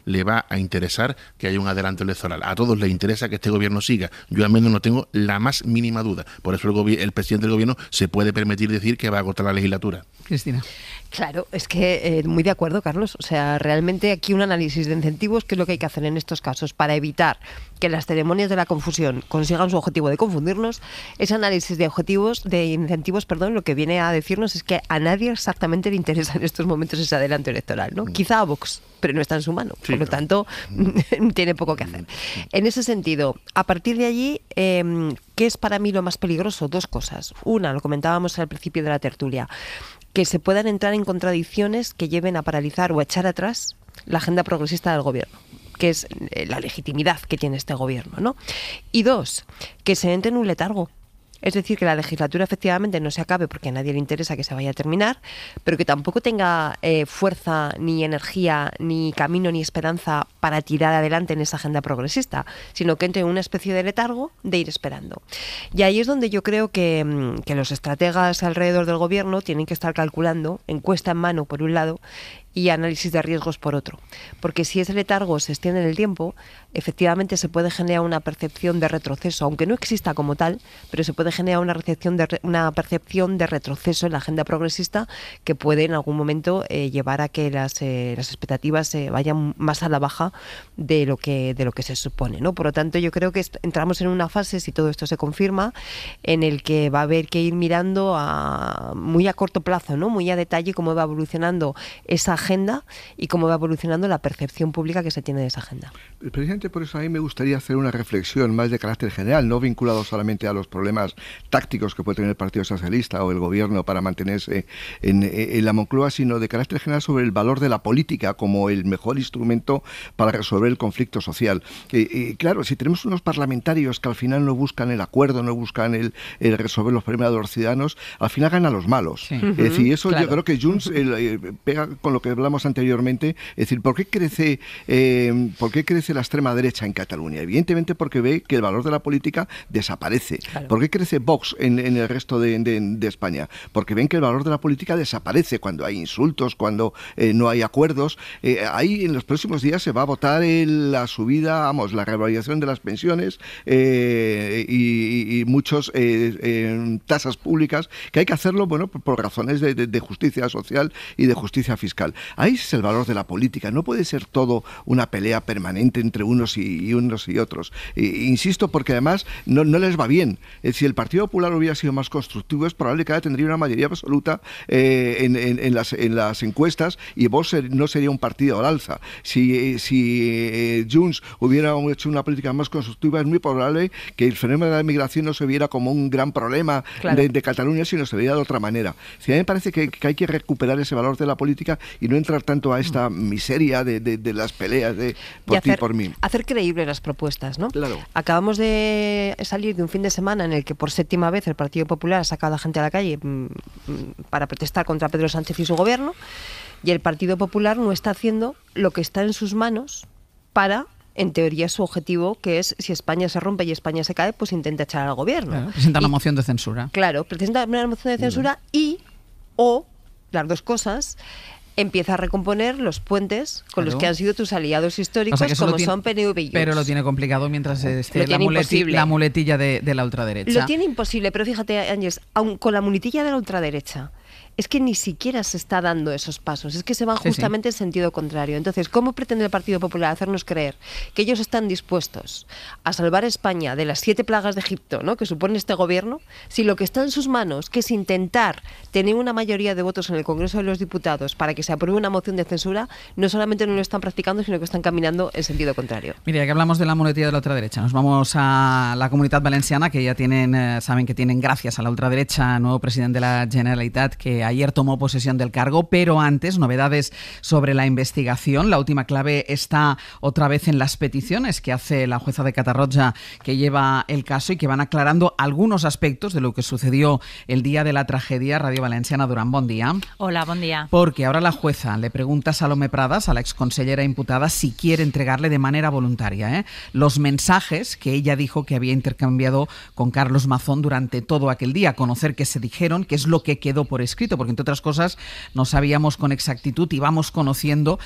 le va a interesar que haya un adelanto electoral. A todos les interesa que este gobierno siga. Yo al menos no tengo la más mínima duda. Por eso el presidente del gobierno se puede permitir decir que va a agotar la legislatura. Cristina. Claro, es que muy de acuerdo, Carlos. O sea, realmente aquí un análisis de incentivos, que es lo que hay que hacer en estos casos para evitar que las ceremonias de la confusión consigan su objetivo de confundirnos. Ese análisis de incentivos, lo que viene a decirnos es que a nadie exactamente le interesa en estos momentos ese adelanto electoral, ¿no? Quizá a Vox, pero no está en su mano. Sí, por lo tanto, tiene poco que hacer. En ese sentido, a partir de allí, ¿qué es para mí lo más peligroso? 2 cosas. Una, lo comentábamos al principio de la tertulia. que se puedan entrar en contradicciones que lleven a paralizar o a echar atrás la agenda progresista del gobierno, que es la legitimidad que tiene este gobierno, ¿no? Y 2, que se entre en un letargo. Es decir, que la legislatura efectivamente no se acabe porque a nadie le interesa que se vaya a terminar, pero que tampoco tenga fuerza, ni energía, ni camino, ni esperanza para tirar adelante en esa agenda progresista, sino que entre en una especie de letargo de ir esperando. Y ahí es donde yo creo que los estrategas alrededor del gobierno tienen que estar calculando, encuesta en mano por un lado, y análisis de riesgos por otro. Porque si ese letargo se extiende en el tiempo, efectivamente se puede generar una percepción de retroceso, aunque no exista como tal, pero se puede generar una percepción de retroceso en la agenda progresista que puede en algún momento llevar a que las expectativas se vayan más a la baja de lo que se supone, ¿no? Por lo tanto, yo creo que entramos en una fase, si todo esto se confirma, en el que va a haber que ir mirando muy a corto plazo, ¿no? Muy a detalle cómo va evolucionando esa agenda y cómo va evolucionando la percepción pública que se tiene de esa agenda. Precisamente por eso a mí me gustaría hacer una reflexión más de carácter general, no vinculado solamente a los problemas tácticos que puede tener el Partido Socialista o el Gobierno para mantenerse en la Moncloa, sino de carácter general sobre el valor de la política como el mejor instrumento para resolver el conflicto social. Claro, si tenemos unos parlamentarios que al final no buscan el acuerdo, no buscan el resolver los problemas de los ciudadanos, al final ganan los malos. Sí. Es decir, eso claro. Yo creo que Junts pega con lo que hablamos anteriormente, es decir, ¿por qué crece la extrema derecha en Cataluña? Evidentemente porque ve que el valor de la política desaparece. Claro. ¿Por qué crece Vox en el resto de España? Porque ven que el valor de la política desaparece cuando hay insultos, cuando no hay acuerdos. Ahí en los próximos días se va a votar la subida, la revalorización de las pensiones y muchas tasas públicas, que hay que hacerlo, bueno, por razones de justicia social y de justicia fiscal. Ahí es el valor de la política. No puede ser todo una pelea permanente entre unos y otros. Insisto, porque además no les va bien. Si el Partido Popular hubiera sido más constructivo, es probable que ahora tendría una mayoría absoluta en las encuestas y Vox no sería un partido al alza. Si Junts hubiera hecho una política más constructiva, es muy probable que el fenómeno de la migración no se viera como un gran problema claro. de Cataluña, sino se vería de otra manera. A mí me parece que hay que recuperar ese valor de la política y no entrar tanto a esta miseria de las peleas de por ti y por mí. Hacer creíbles las propuestas, ¿no? Claro. Acabamos de salir de un fin de semana en el que por séptima vez el Partido Popular ha sacado a la gente a la calle para protestar contra Pedro Sánchez y su gobierno, y el Partido Popular no está haciendo lo que está en sus manos para, en teoría, su objetivo, que es, si España se rompe y España se cae, pues intenta echar al gobierno. Claro, presenta una moción de censura. Claro, presenta una moción de censura o las dos cosas, empieza a recomponer los puentes con los que han sido tus aliados históricos, como son PNV y Junts. Pero lo tiene complicado mientras esté la muletilla de la ultraderecha. Lo tiene imposible, pero fíjate, Ángeles, aun con la muletilla de la ultraderecha, es que ni siquiera se está dando esos pasos, es que se van justamente en sentido contrario. Entonces, ¿cómo pretende el Partido Popular hacernos creer que ellos están dispuestos a salvar a España de las 7 plagas de Egipto, ¿no?, que supone este gobierno, si lo que está en sus manos, que es intentar tener una mayoría de votos en el Congreso de los Diputados para que se apruebe una moción de censura, no solamente no lo están practicando, sino que están caminando en sentido contrario? Mira, ya que hablamos de la muletilla de la ultraderecha, nos vamos a la Comunitat Valenciana, que ya saben que tienen, gracias a la ultraderecha, nuevo presidente de la Generalitat, que ayer tomó posesión del cargo, pero antes, novedades sobre la investigación. La última clave está otra vez en las peticiones que hace la jueza de Catarroja, que lleva el caso y que van aclarando algunos aspectos de lo que sucedió el día de la tragedia. Radio Valenciana, Durán, bon día. Hola, bon día. Porque ahora la jueza le pregunta a Salomé Pradas, a la exconsellera imputada, si quiere entregarle de manera voluntaria los mensajes que ella dijo que había intercambiado con Carlos Mazón durante todo aquel día, conocer qué se dijeron, qué es lo que quedó por escrito, porque entre otras cosas no sabíamos con exactitud y vamos conociendo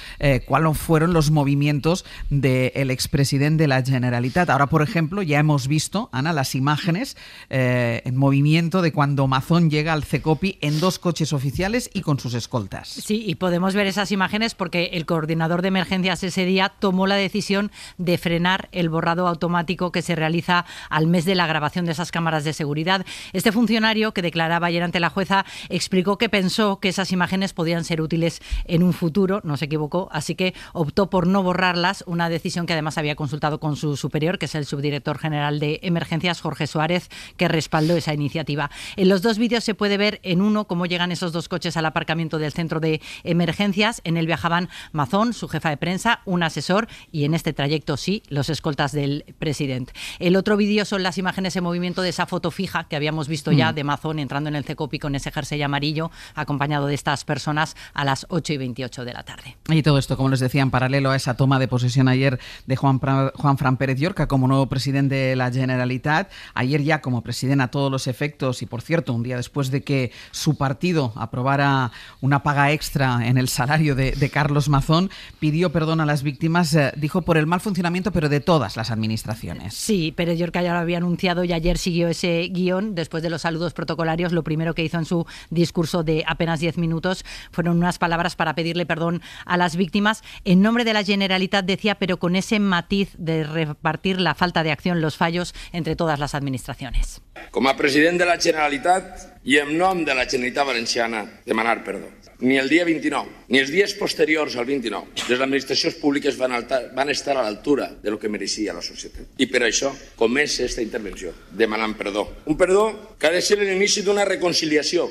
cuáles fueron los movimientos del expresidente de la Generalitat. Ahora, por ejemplo, ya hemos visto, Ana, las imágenes en movimiento de cuando Mazón llega al CECOPI en 2 coches oficiales y con sus escoltas. Sí, y podemos ver esas imágenes porque el coordinador de emergencias ese día tomó la decisión de frenar el borrado automático que se realiza al mes de la grabación de esas cámaras de seguridad. Este funcionario, que declaraba ayer ante la jueza, explicó que pensó que esas imágenes podían ser útiles en un futuro, no se equivocó, así que optó por no borrarlas, una decisión que además había consultado con su superior, que es el subdirector general de Emergencias, Jorge Suárez, que respaldó esa iniciativa. En los dos vídeos se puede ver en uno cómo llegan esos dos coches al aparcamiento del centro de emergencias. En él viajaban Mazón, su jefa de prensa, un asesor y en este trayecto sí, los escoltas del presidente. El otro vídeo son las imágenes en movimiento de esa foto fija que habíamos visto ya de Mazón entrando en el CECOPI con ese jersey amarillo, acompañado de estas personas a las 8:28 de la tarde. Y todo esto, como les decía, en paralelo a esa toma de posesión ayer de Juanfran Pérez Llorca como nuevo presidente de la Generalitat, ayer ya como presidente a todos los efectos y, por cierto, un día después de que su partido aprobara una paga extra en el salario de Carlos Mazón, pidió perdón a las víctimas, dijo, por el mal funcionamiento, pero de todas las administraciones. Sí, Pérez Llorca ya lo había anunciado y ayer siguió ese guión. Después de los saludos protocolarios, lo primero que hizo en su discurso de apenas 10 minutos fueron unas palabras para pedirle perdón a las víctimas. En nombre de la Generalitat decía, pero con ese matiz de repartir la falta de acción, los fallos entre todas las administraciones. Com a president de la Generalitat i en nom de la Generalitat Valenciana, demanar perdó. Ni el dia 29, ni els dies posteriors al 29, les administracions públiques van estar a l'altura de lo que mereixia la societat. I per això comença esta intervenció, demanant perdó. Un perdó que ha de ser l'inici d'una reconciliació.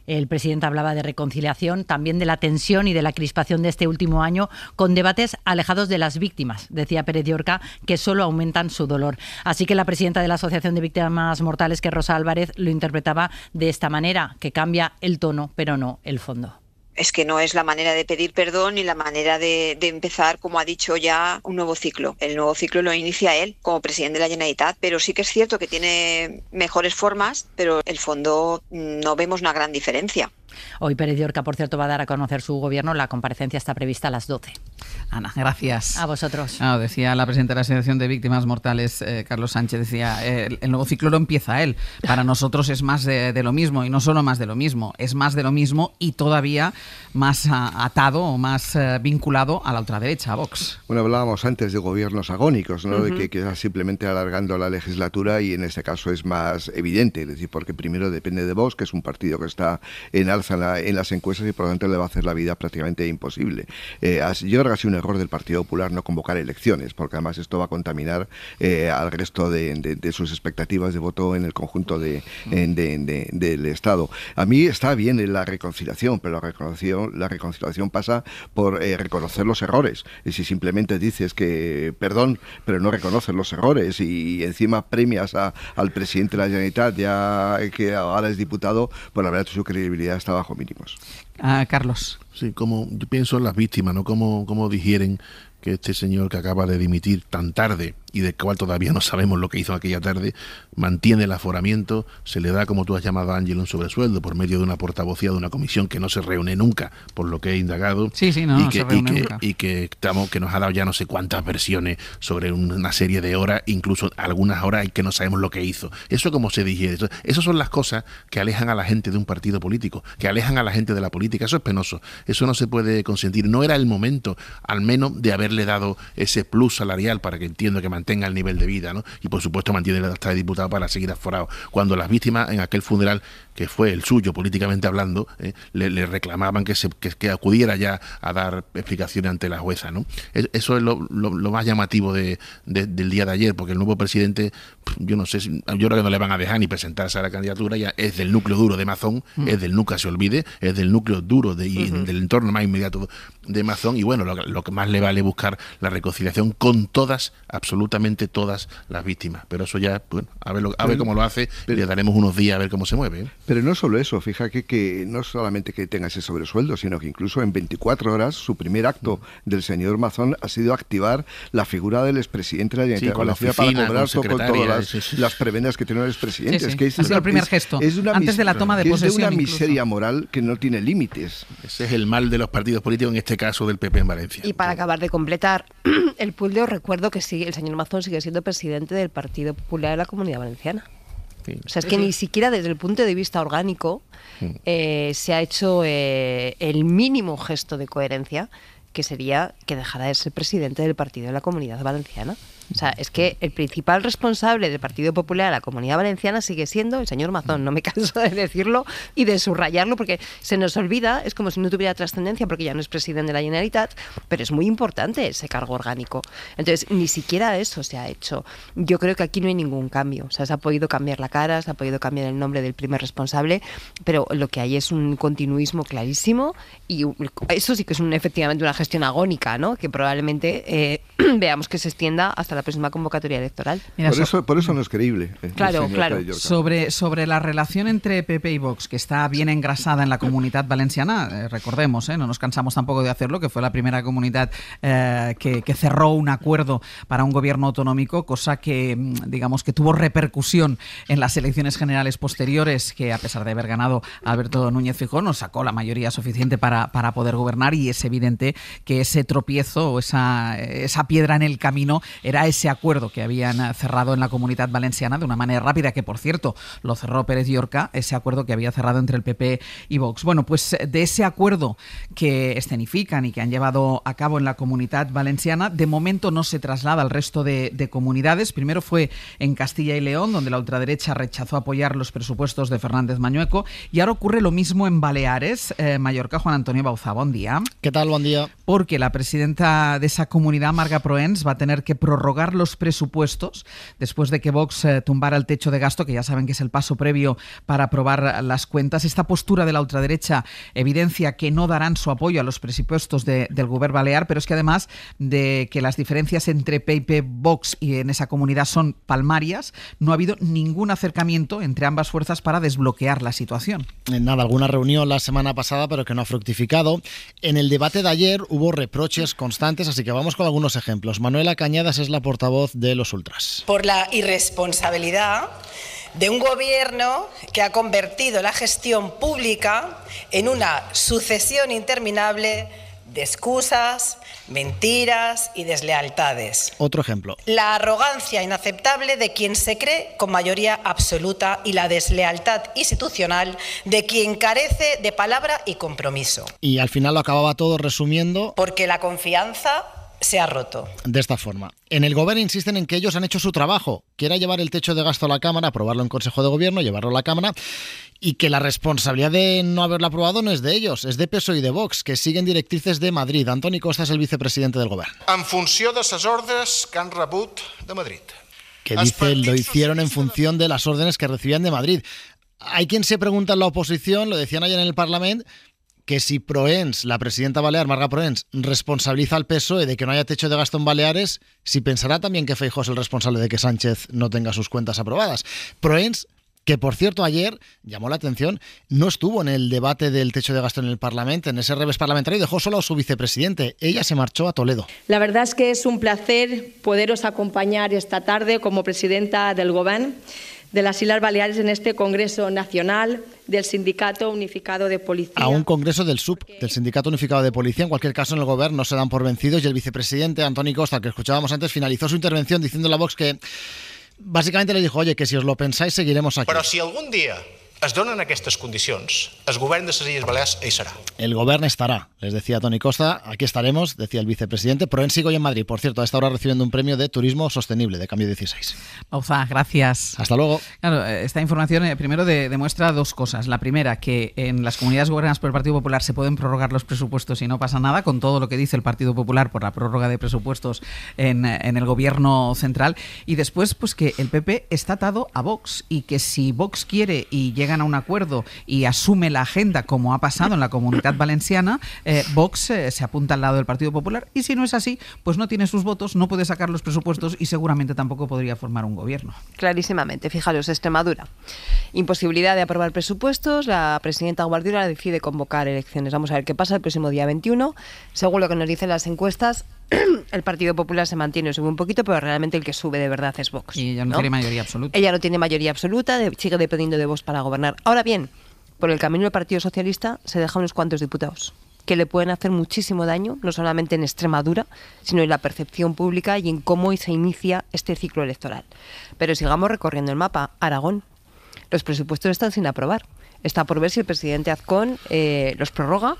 El presidente hablaba de reconciliación, también de la tensión y de la crispación de este último año, con debates alejados de las víctimas, decía Pérez Llorca, que solo aumentan su dolor. Así que la presidenta de la Asociación de Víctimas Mortales, que es Rosa Álvarez, lo interpretaba de esta manera, que cambia el tono, pero no el fondo. Es que no es la manera de pedir perdón ni la manera de empezar, como ha dicho ya, un nuevo ciclo. El nuevo ciclo lo inicia él como presidente de la Generalitat, pero sí que es cierto que tiene mejores formas, pero el fondo no vemos una gran diferencia. Hoy Pérez Llorca, por cierto, va a dar a conocer su gobierno. La comparecencia está prevista a las 12. Ana, gracias. A vosotros. Decía la presidenta de la Asociación de Víctimas Mortales, Carlos Sánchez, decía, el nuevo ciclo lo empieza él. Para nosotros es más de lo mismo, y no solo más de lo mismo, es más de lo mismo y todavía más atado o más vinculado a la ultraderecha, a Vox. Bueno, hablábamos antes de gobiernos agónicos, ¿no? De que está simplemente alargando la legislatura, y en este caso es más evidente, es decir, porque primero depende de Vox, que es un partido que está en alza en las encuestas y por lo tanto le va a hacer la vida prácticamente imposible. Yo creo que ha sido un error del Partido Popular no convocar elecciones, porque además esto va a contaminar al resto de sus expectativas de voto en el conjunto del Estado. A mí está bien la reconciliación, pero la reconciliación pasa por reconocer los errores. Y si simplemente dices que perdón, pero no reconoces los errores y encima premias al presidente de la Generalitat, ya que ahora es diputado, pues la verdad su credibilidad está bajo mínimos. Carlos. Sí, como yo pienso en las víctimas, ¿no? Cómo digieren que este señor que acaba de dimitir tan tarde y del cual todavía no sabemos lo que hizo aquella tarde, mantiene el aforamiento, se le da, como tú has llamado, Ángel, un sobresueldo por medio de una portavocía de una comisión que no se reúne nunca, por lo que he indagado, y que nos ha dado ya no sé cuántas versiones sobre una serie de horas, incluso algunas horas que no sabemos lo que hizo. Eso como se digiere. Esas son las cosas que alejan a la gente de un partido político, que alejan a la gente de la política. Eso es penoso, eso no se puede consentir. No era el momento, al menos, de haberle dado ese plus salarial para que entiendo que mantenga el nivel de vida, ¿no? Y por supuesto mantiene hasta de diputado para seguir aforado. Cuando las víctimas en aquel funeral, que fue el suyo políticamente hablando, le reclamaban que acudiera ya a dar explicaciones ante la jueza, ¿no? Eso es lo más llamativo del día de ayer, porque el nuevo presidente, yo no sé, yo creo que no le van a dejar ni presentarse a la candidatura, ya es del núcleo duro de Mazón, es del nunca se olvide, es del núcleo duro del entorno más inmediato de Mazón, y bueno, lo que más le vale buscar la reconciliación con todas, absolutamente todas las víctimas. Pero eso ya, bueno, a ver cómo lo hace, le daremos unos días a ver cómo se mueve. Pero no solo eso, fíjate que no solamente que tenga ese sobresueldo, sino que incluso en 24 horas su primer acto del señor Mazón ha sido activar la figura del expresidente de la Generalitat, con la oficina, para cobrar con todas las prebendas que tienen los expresidentes. Sí, sí. Que es ha sido el primer gesto, antes de la toma de posesión. Es de una incluso. Miseria moral que no tiene límites. Ese es el mal de los partidos políticos, en este caso del PP en Valencia. Y para acabar de completar el puzzle, os recuerdo que el señor Mazón sigue siendo presidente del Partido Popular de la Comunidad Valenciana. Sí. O sea, es que ni siquiera desde el punto de vista orgánico se ha hecho el mínimo gesto de coherencia, que sería que dejara de ser presidente del Partido de la Comunidad Valenciana. O sea, es que el principal responsable del Partido Popular a la Comunidad Valenciana sigue siendo el señor Mazón. No me canso de decirlo y de subrayarlo porque se nos olvida, es como si no tuviera trascendencia porque ya no es presidente de la Generalitat, pero es muy importante ese cargo orgánico. Entonces, ni siquiera eso se ha hecho. Yo creo que aquí no hay ningún cambio. O sea, se ha podido cambiar la cara, se ha podido cambiar el nombre del primer responsable, pero lo que hay es un continuismo clarísimo y eso sí que es efectivamente una gestión agónica, ¿no? Que probablemente veamos que se extienda hasta la próxima convocatoria electoral. Mira, por eso no es creíble. Claro. Sobre la relación entre PP y Vox, que está bien engrasada en la Comunidad Valenciana, recordemos, no nos cansamos tampoco de hacerlo, que fue la primera comunidad que cerró un acuerdo para un gobierno autonómico, cosa que, digamos, que tuvo repercusión en las elecciones generales posteriores, que a pesar de haber ganado Alberto Núñez Feijóo, no sacó la mayoría suficiente para poder gobernar, y es evidente que ese tropiezo o esa piedra en el camino era ese acuerdo que habían cerrado en la Comunidad Valenciana de una manera rápida, que por cierto lo cerró Pérez Llorca, ese acuerdo que había cerrado entre el PP y Vox. Bueno, pues de ese acuerdo que escenifican y que han llevado a cabo en la Comunidad Valenciana, de momento no se traslada al resto de comunidades. Primero fue en Castilla y León, donde la ultraderecha rechazó apoyar los presupuestos de Fernández Mañueco, y ahora ocurre lo mismo en Baleares. Mallorca, Juan Antonio Bauzá, buen día. ¿Qué tal? Buen día. Porque la presidenta de esa comunidad, Marga Proens, va a tener que prorrogar los presupuestos después de que Vox tumbara el techo de gasto, que ya saben que es el paso previo para aprobar las cuentas. Esta postura de la ultraderecha evidencia que no darán su apoyo a los presupuestos del Govern Balear, pero es que además de que las diferencias entre PP, Vox y en esa comunidad son palmarias, no ha habido ningún acercamiento entre ambas fuerzas para desbloquear la situación. Nada, alguna reunión la semana pasada, pero que no ha fructificado. En el debate de ayer hubo reproches constantes, así que vamos con algunos ejemplos. Manuela Cañadas es la portavoz de los ultras. Por la irresponsabilidad de un gobierno que ha convertido la gestión pública en una sucesión interminable de excusas, mentiras y deslealtades. Otro ejemplo. La arrogancia inaceptable de quien se cree con mayoría absoluta y la deslealtad institucional de quien carece de palabra y compromiso. Y al final lo acababa todo resumiendo. Porque la confianza se ha roto. De esta forma. En el Gobierno insisten en que ellos han hecho su trabajo, que era llevar el techo de gasto a la Cámara, aprobarlo en Consejo de Gobierno, llevarlo a la Cámara, y que la responsabilidad de no haberlo aprobado no es de ellos, es de PSOE y de Vox, que siguen directrices de Madrid. Antoni Costa es el vicepresidente del Gobierno. En funció de les ordres que han rebut de Madrid. Que dice, lo hicieron en función de las órdenes que recibían de Madrid. Hay quien se pregunta en la oposición, lo decían ayer en el Parlamento, que si Proens, la presidenta balear, Marga Proens, responsabiliza al PSOE de que no haya techo de gasto en Baleares, si pensará también que Feijóo es el responsable de que Sánchez no tenga sus cuentas aprobadas. Proens, que por cierto ayer llamó la atención, no estuvo en el debate del techo de gasto en el Parlamento, en ese revés parlamentario, dejó solo a su vicepresidente. Ella se marchó a Toledo. La verdad es que es un placer poderos acompañar esta tarde como presidenta del Gobierno de las Islas Baleares en este Congreso Nacional del Sindicato Unificado de Policía. A un congreso del SUP, del Sindicato Unificado de Policía. En cualquier caso, en el Gobierno no se dan por vencidos y el vicepresidente Antoni Costa, que escuchábamos antes, finalizó su intervención diciéndole a Vox que básicamente le dijo, oye, que si os lo pensáis seguiremos aquí. Però si algun dia es donen aquestes condicions, el Govern de les Illes Balears hi serà. El Gobierno estará, les decía Toni Costa, aquí estaremos, decía el vicepresidente. Proens sigue hoy en Madrid, por cierto, a esta hora recibiendo un premio de turismo sostenible de Cambio 16. Bauzá, gracias. Hasta luego. Claro, esta información primero demuestra dos cosas. La primera, que en las comunidades gobernadas por el Partido Popular se pueden prorrogar los presupuestos y no pasa nada, con todo lo que dice el Partido Popular por la prórroga de presupuestos en el gobierno central. Y después, pues que el PP está atado a Vox y que si Vox quiere y llegan a un acuerdo y asume la agenda como ha pasado en la Comunidad Valenciana, Vox se apunta al lado del Partido Popular, y si no es así, pues no tiene sus votos, no puede sacar los presupuestos y seguramente tampoco podría formar un gobierno. Clarísimamente. Fijaros, Extremadura. Imposibilidad de aprobar presupuestos, la presidenta Guardiola decide convocar elecciones. Vamos a ver qué pasa el próximo día 21. Según lo que nos dicen las encuestas, el Partido Popular se mantiene, sube un poquito, pero realmente el que sube de verdad es Vox. Y ella no tiene mayoría absoluta. Ella no tiene mayoría absoluta, sigue dependiendo de Vox para gobernar. Ahora bien, por el camino del Partido Socialista se dejan unos cuantos diputados que le pueden hacer muchísimo daño, no solamente en Extremadura, sino en la percepción pública y en cómo se inicia este ciclo electoral. Pero sigamos recorriendo el mapa. Aragón. Los presupuestos están sin aprobar. Está por ver si el presidente Azcón los prorroga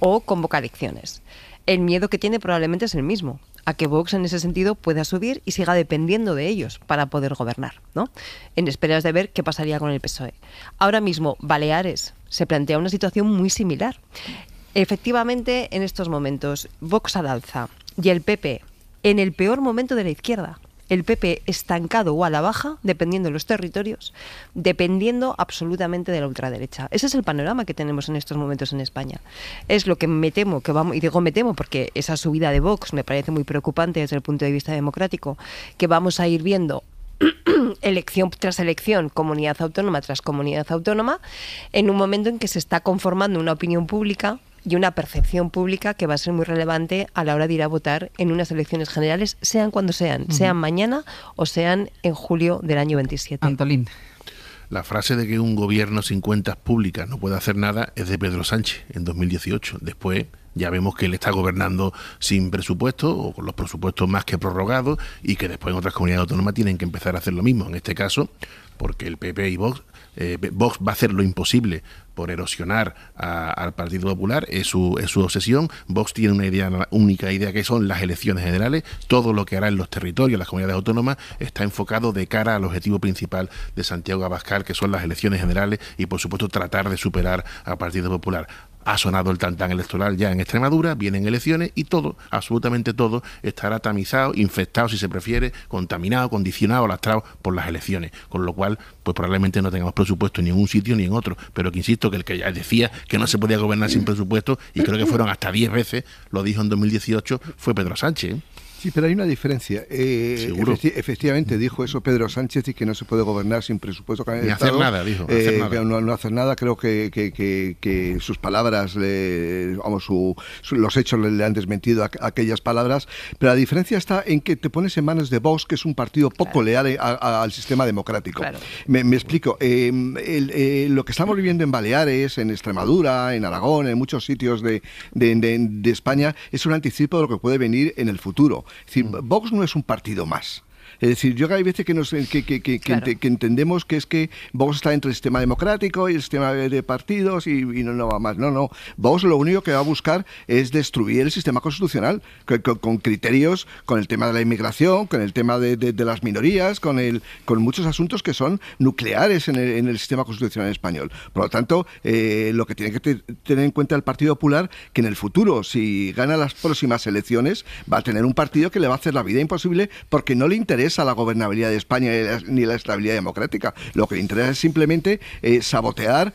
o convoca elecciones. El miedo que tiene probablemente es el mismo. a que Vox en ese sentido pueda subir y siga dependiendo de ellos para poder gobernar, ¿no? En esperas de ver qué pasaría con el PSOE. Ahora mismo, Baleares se plantea una situación muy similar. Efectivamente, en estos momentos, Vox al alza y el PP en el peor momento de la izquierda. El PP estancado o a la baja, dependiendo de los territorios, dependiendo absolutamente de la ultraderecha. Ese es el panorama que tenemos en estos momentos en España. Es lo que me temo, y digo me temo porque esa subida de Vox me parece muy preocupante desde el punto de vista democrático, que vamos a ir viendo elección tras elección, comunidad autónoma tras comunidad autónoma, en un momento en que se está conformando una opinión pública y una percepción pública que va a ser muy relevante a la hora de ir a votar en unas elecciones generales, sean cuando sean, sean mañana o sean en julio del año 27. Antolín. La frase de que un gobierno sin cuentas públicas no puede hacer nada es de Pedro Sánchez en 2018. Después ya vemos que él está gobernando sin presupuesto o con los presupuestos más que prorrogados y que después en otras comunidades autónomas tienen que empezar a hacer lo mismo. En este caso, porque el PP y Vox va a hacer lo imposible por erosionar al Partido Popular, es su obsesión. Vox tiene una única idea, que son las elecciones generales. Todo lo que hará en los territorios, las comunidades autónomas, está enfocado de cara al objetivo principal de Santiago Abascal, que son las elecciones generales y, por supuesto, tratar de superar al Partido Popular. Ha sonado el tantán electoral ya en Extremadura, vienen elecciones y todo, absolutamente todo, estará tamizado, infectado si se prefiere, contaminado, condicionado, lastrado por las elecciones. Con lo cual, pues probablemente no tengamos presupuesto en ningún sitio ni en otro. Pero que insisto, que el que ya decía que no se podía gobernar sin presupuesto, y creo que fueron hasta 10 veces, lo dijo en 2018, fue Pedro Sánchez. Sí, pero hay una diferencia. Efectivamente dijo eso Pedro Sánchez, y que no se puede gobernar sin presupuesto. Ni hacer nada, dijo. No hacer nada. Creo que sus palabras, los hechos le han desmentido aquellas palabras. Pero la diferencia está en que te pones en manos de Vox, que es un partido poco leal al sistema democrático. Claro. Me explico. Lo que estamos viviendo en Baleares, en Extremadura, en Aragón, en muchos sitios de España, es un anticipo de lo que puede venir en el futuro. Es decir, Vox no es un partido más. Es decir, yo hay veces que entendemos que es que Vox está entre el sistema democrático y el sistema de partidos y no va más. No. Vox lo único que va a buscar es destruir el sistema constitucional con criterios, con el tema de la inmigración, con el tema de las minorías, con muchos asuntos que son nucleares en el sistema constitucional español. Por lo tanto, lo que tiene que tener en cuenta el Partido Popular, que en el futuro, si gana las próximas elecciones, va a tener un partido que le va a hacer la vida imposible, porque no le interesa la gobernabilidad de España ni la estabilidad democrática. Lo que le interesa es simplemente sabotear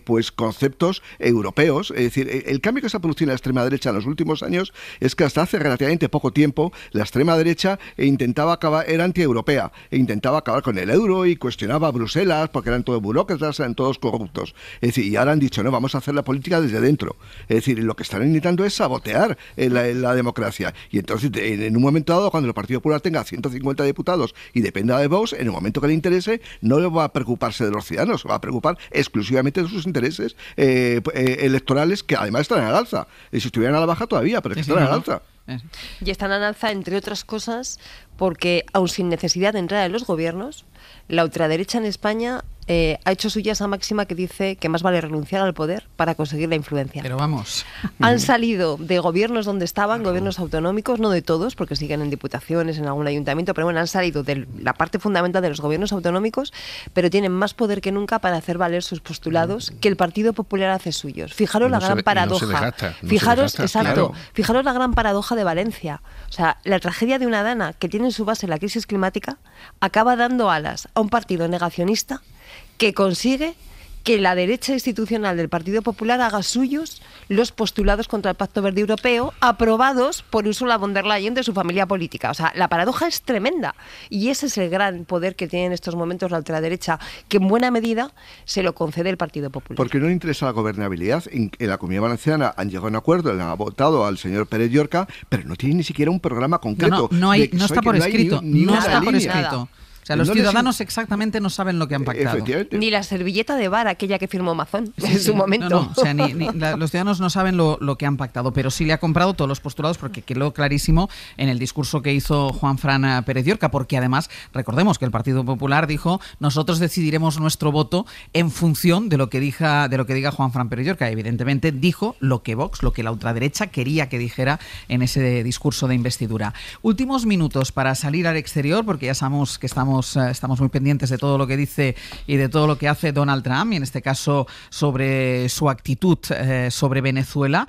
pues conceptos europeos. Es decir, el cambio que se ha producido en la extrema derecha en los últimos años es que hasta hace relativamente poco tiempo la extrema derecha era antieuropea, intentaba acabar con el euro y cuestionaba a Bruselas porque eran todos burócratas, eran todos corruptos. Es decir, y ahora han dicho, no, vamos a hacer la política desde dentro. Es decir, lo que están intentando es sabotear la democracia. Y entonces, en un momento dado, cuando el Partido Popular tenga 150 diputados y dependa de Vox, en el momento que le interese, no le va a preocuparse de los ciudadanos, va a preocupar exclusivamente de sus intereses electorales, que además están al alza. Y si estuvieran a la baja todavía, pero es que están al alza. Y están al alza, entre otras cosas, porque aun sin necesidad de entrar en los gobiernos, la ultraderecha en España ha hecho suya esa máxima que dice que más vale renunciar al poder para conseguir la influencia. Pero vamos. Han salido de gobiernos donde estaban, gobiernos autonómicos, no de todos, porque siguen en diputaciones, en algún ayuntamiento, pero bueno, han salido de la parte fundamental de los gobiernos autonómicos, pero tienen más poder que nunca para hacer valer sus postulados que el Partido Popular hace suyos. Fijaros la gran paradoja. Fijaros la gran paradoja de Valencia. O sea, la tragedia de una dana que tiene en su base la crisis climática acaba dando alas a un partido negacionista que consigue que la derecha institucional del Partido Popular haga suyos los postulados contra el Pacto Verde Europeo, aprobados por Ursula von der Leyen de su familia política. O sea, la paradoja es tremenda. Y ese es el gran poder que tiene en estos momentos la ultraderecha, que en buena medida se lo concede el Partido Popular. Porque no le interesa la gobernabilidad. En la Comunidad Valenciana han llegado a un acuerdo, le han votado al señor Pérez Llorca, pero no tiene ni siquiera un programa concreto. No está por escrito. No está por escrito. O sea, los ciudadanos exactamente no saben lo que han pactado. Ni la servilleta de bar, aquella que firmó Mazón en su momento. No, o sea, los ciudadanos no saben lo que han pactado, pero sí le ha comprado todos los postulados porque quedó clarísimo en el discurso que hizo Juanfran Pérez Llorca, porque además, recordemos que el Partido Popular dijo, nosotros decidiremos nuestro voto en función de lo que diga Juanfran Pérez Llorca. Evidentemente dijo lo que Vox, lo que la ultraderecha quería que dijera en ese discurso de investidura. Últimos minutos para salir al exterior, porque ya sabemos que estamos muy pendientes de todo lo que dice y de todo lo que hace Donald Trump, y en este caso sobre su actitud sobre Venezuela.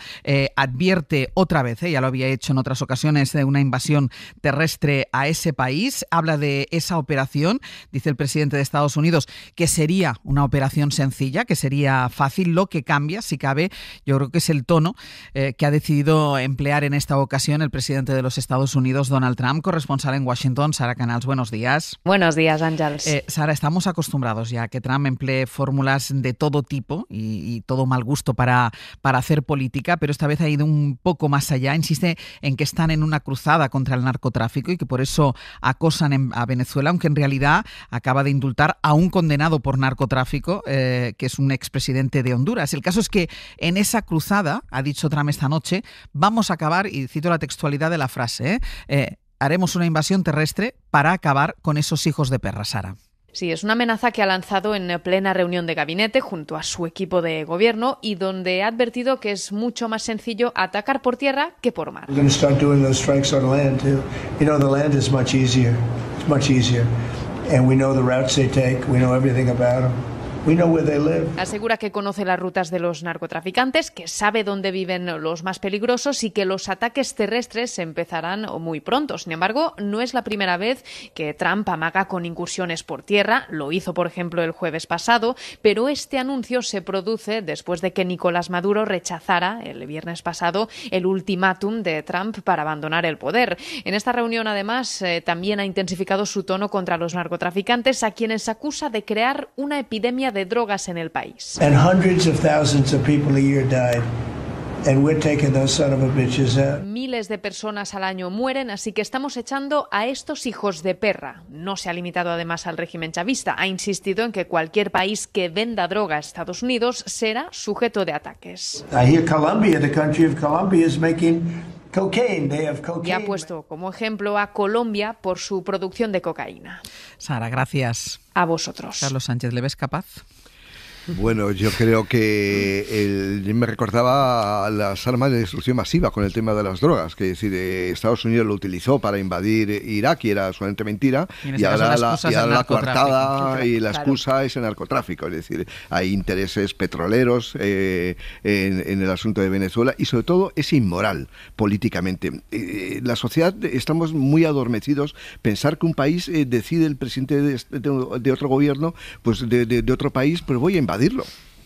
Advierte otra vez, ya lo había hecho en otras ocasiones, de una invasión terrestre a ese país. Habla de esa operación, dice el presidente de Estados Unidos, que sería una operación sencilla, que sería fácil. Lo que cambia, si cabe, yo creo que es el tono que ha decidido emplear en esta ocasión el presidente de los Estados Unidos, Donald Trump. Corresponsal en Washington, Sara Canals, buenos días. Buenos días, Ángels. Sara, estamos acostumbrados ya a que Trump emplee fórmulas de todo tipo y todo mal gusto para hacer política, pero esta vez ha ido un poco más allá. Insiste en que están en una cruzada contra el narcotráfico y que por eso acosan a Venezuela, aunque en realidad acaba de indultar a un condenado por narcotráfico, que es un expresidente de Honduras. El caso es que en esa cruzada, ha dicho Trump esta noche, vamos a acabar, y cito la textualidad de la frase, haremos una invasión terrestre para acabar con esos hijos de perra, Sara. Sí, es una amenaza que ha lanzado en plena reunión de gabinete junto a su equipo de gobierno y donde ha advertido que es mucho más sencillo atacar por tierra que por mar. Asegura que conoce las rutas de los narcotraficantes, que sabe dónde viven los más peligrosos y que los ataques terrestres empezarán muy pronto. Sin embargo, no es la primera vez que Trump amaga con incursiones por tierra. Lo hizo, por ejemplo, el jueves pasado, pero este anuncio se produce después de que Nicolás Maduro rechazara el viernes pasado el ultimátum de Trump para abandonar el poder. En esta reunión, además, también ha intensificado su tono contra los narcotraficantes, a quienes acusa de crear una epidemia de drogas en el país. And hundreds of thousands of people a year died. And we're taking those son of a bitches out. Miles de personas al año mueren, así que estamos echando a estos hijos de perra. No se ha limitado además al régimen chavista. Ha insistido en que cualquier país que venda droga a Estados Unidos será sujeto de ataques. I hear Colombia, the country of Colombia, is making cocaine. They have cocaine. Y ha puesto como ejemplo a Colombia por su producción de cocaína. Sara, gracias. A vosotros. Carlos Sánchez, ¿le ves capaz? Bueno, yo creo que me recordaba las armas de destrucción masiva con el tema de las drogas, que es decir, Estados Unidos lo utilizó para invadir Irak y era solamente mentira, y ahora la coartada y la excusa es el narcotráfico, es decir, hay intereses petroleros en el asunto de Venezuela y sobre todo es inmoral políticamente. La sociedad estamos muy adormecidos, pensar que un país decide el presidente de otro gobierno, pues de otro país, pues voy a invadirlo.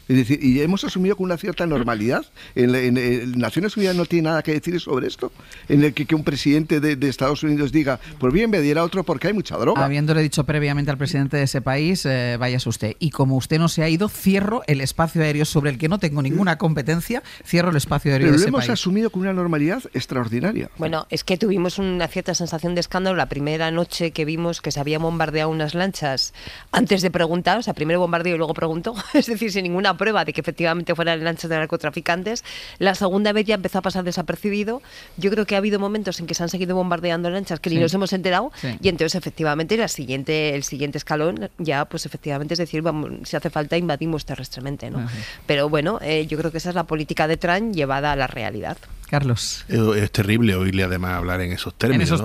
Es decir, y hemos asumido con una cierta normalidad. En Naciones Unidas no tiene nada que decir sobre esto. En el que un presidente de Estados Unidos diga, pues bien, me diera otro porque hay mucha droga. Habiéndole dicho previamente al presidente de ese país, váyase usted. Y como usted no se ha ido, cierro el espacio aéreo sobre el que no tengo ninguna competencia, cierro el espacio aéreo de ese país. Pero lo hemos asumido con una normalidad extraordinaria. Bueno, es que tuvimos una cierta sensación de escándalo la primera noche que vimos que se habían bombardeado unas lanchas antes de preguntar, o sea, primero bombardeo y luego preguntó, es decir, sin ninguna prueba de que efectivamente fueran lanchas de narcotraficantes. La segunda vez ya empezó a pasar desapercibido. Yo creo que ha habido momentos en que se han seguido bombardeando lanchas que ni nos hemos enterado, y entonces efectivamente el siguiente escalón ya pues efectivamente es decir, vamos, si hace falta invadimos terrestremente, ¿no? Pero bueno, yo creo que esa es la política de Trump llevada a la realidad. Carlos. Es terrible oírle además hablar en esos términos.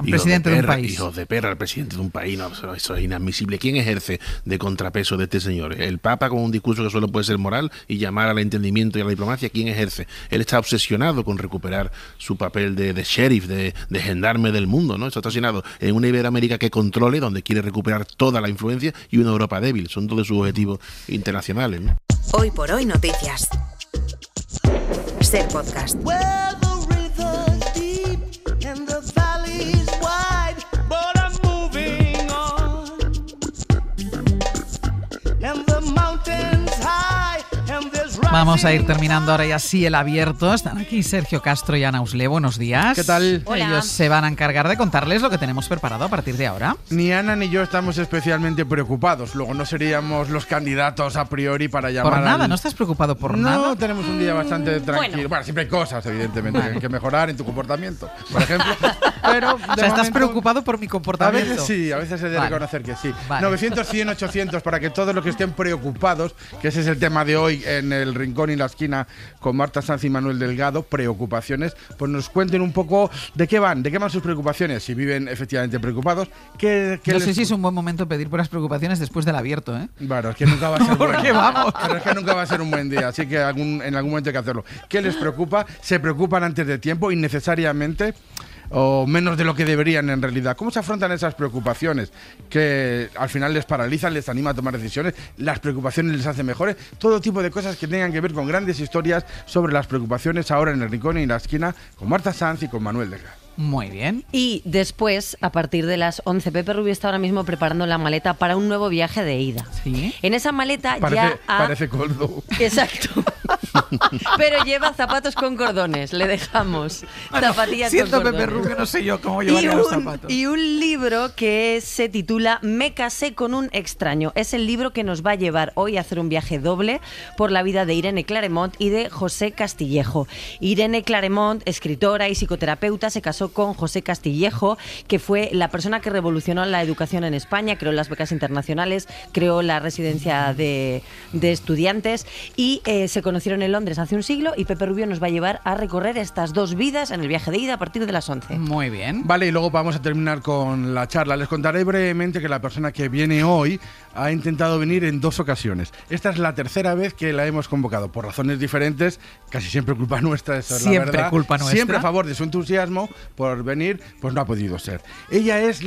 Presidente de un país. Hijos de perra, el presidente de un país. No, eso es inadmisible. ¿Quién ejerce de contrapeso de este señor? El Papa, con un discurso que solo puede ser moral y llamar al entendimiento y a la diplomacia. ¿Quién ejerce? Él está obsesionado con recuperar su papel de sheriff, de gendarme del mundo, ¿no? Eso está obsesionado en una Iberoamérica que controle, donde quiere recuperar toda la influencia, y una Europa débil. Son todos sus objetivos internacionales, ¿no? Hoy por hoy, noticias. Ser podcast. Vamos a ir terminando ahora ya sí el abierto. Están aquí Sergio Castro y Ana Usle. Buenos días. ¿Qué tal? Hola. Ellos se van a encargar de contarles lo que tenemos preparado a partir de ahora. Ni Ana ni yo estamos especialmente preocupados. Luego no seríamos los candidatos a priori para llamar ¿Por nada? ¿No estás preocupado por nada? No, tenemos un día bastante tranquilo. Bueno, siempre hay cosas, evidentemente, que hay que mejorar en tu comportamiento, por ejemplo. Pero ¿estás preocupado por mi comportamiento? A veces sí, a veces he de reconocer que sí. 900, 100, 800 para que todos los que estén preocupados, que ese es el tema de hoy en El Rincón y la Esquina con Marta Sanz y Manuel Delgado, preocupaciones, pues nos cuenten un poco de qué van sus preocupaciones, si viven efectivamente preocupados. No sé si es un buen momento pedir por las preocupaciones después del abierto, ¿eh? Bueno, es que nunca va a ser ¿Por qué vamos? Pero es que nunca va a ser un buen día, así que en algún momento hay que hacerlo. ¿Qué les preocupa? ¿Se preocupan antes de tiempo, innecesariamente? O menos de lo que deberían en realidad. ¿Cómo se afrontan esas preocupaciones que al final les paralizan, les anima a tomar decisiones? Las preocupaciones les hacen mejores. Todo tipo de cosas que tengan que ver con grandes historias sobre las preocupaciones ahora en El Rincón y la Esquina con Marta Sanz y con Manuel Delgado. Muy bien. Y después, a partir de las 11, Pepe Rubio está ahora mismo preparando la maleta para un nuevo viaje de ida. ¿Sí? En esa maleta Parece coldo. Exacto. Pero lleva zapatos con cordones, le dejamos. Zapatillas con cordones. Pepe Rubio, no sé yo cómo llevaría los zapatos. Y un libro que se titula Me casé con un extraño. Es el libro que nos va a llevar hoy a hacer un viaje doble por la vida de Irene Claremont y de José Castillejo. Irene Claremont, escritora y psicoterapeuta, se casó con José Castillejo, que fue la persona que revolucionó la educación en España, creó las becas internacionales, creó la residencia de estudiantes y se conocieron en Londres hace un siglo, y Pepe Rubio nos va a llevar a recorrer estas dos vidas en el viaje de ida a partir de las 11. Muy bien. Vale, y luego vamos a terminar con la charla. Les contaré brevemente que la persona que viene hoy ha intentado venir en 2 ocasiones. Esta es la tercera vez que la hemos convocado, por razones diferentes, casi siempre culpa nuestra, eso es la verdad. Siempre culpa nuestra. Siempre a favor de su entusiasmo por venir, pues no ha podido ser. Ella es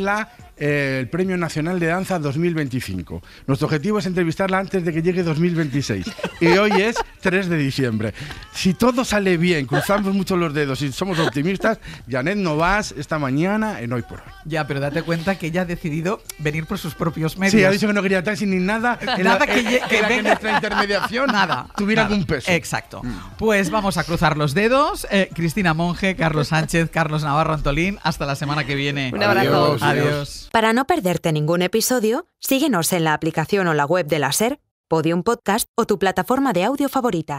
el Premio Nacional de Danza 2025. Nuestro objetivo es entrevistarla antes de que llegue 2026. Y hoy es 3 de diciembre. Si todo sale bien, cruzamos mucho los dedos y somos optimistas, Janet Novas esta mañana en Hoy por Hoy. Ya, pero date cuenta que ella ha decidido venir por sus propios medios. Sí, ha dicho que no quería taxi ni nada. Nada que nuestra intermediación tuviera algún peso. Exacto. Pues vamos a cruzar los dedos. Cristina Monge, Carlos Sánchez, Carlos Navarro Antolín. Hasta la semana que viene. Un abrazo. Adiós. Para no perderte ningún episodio, síguenos en la aplicación o la web de la SER, Podium Podcast o tu plataforma de audio favorita.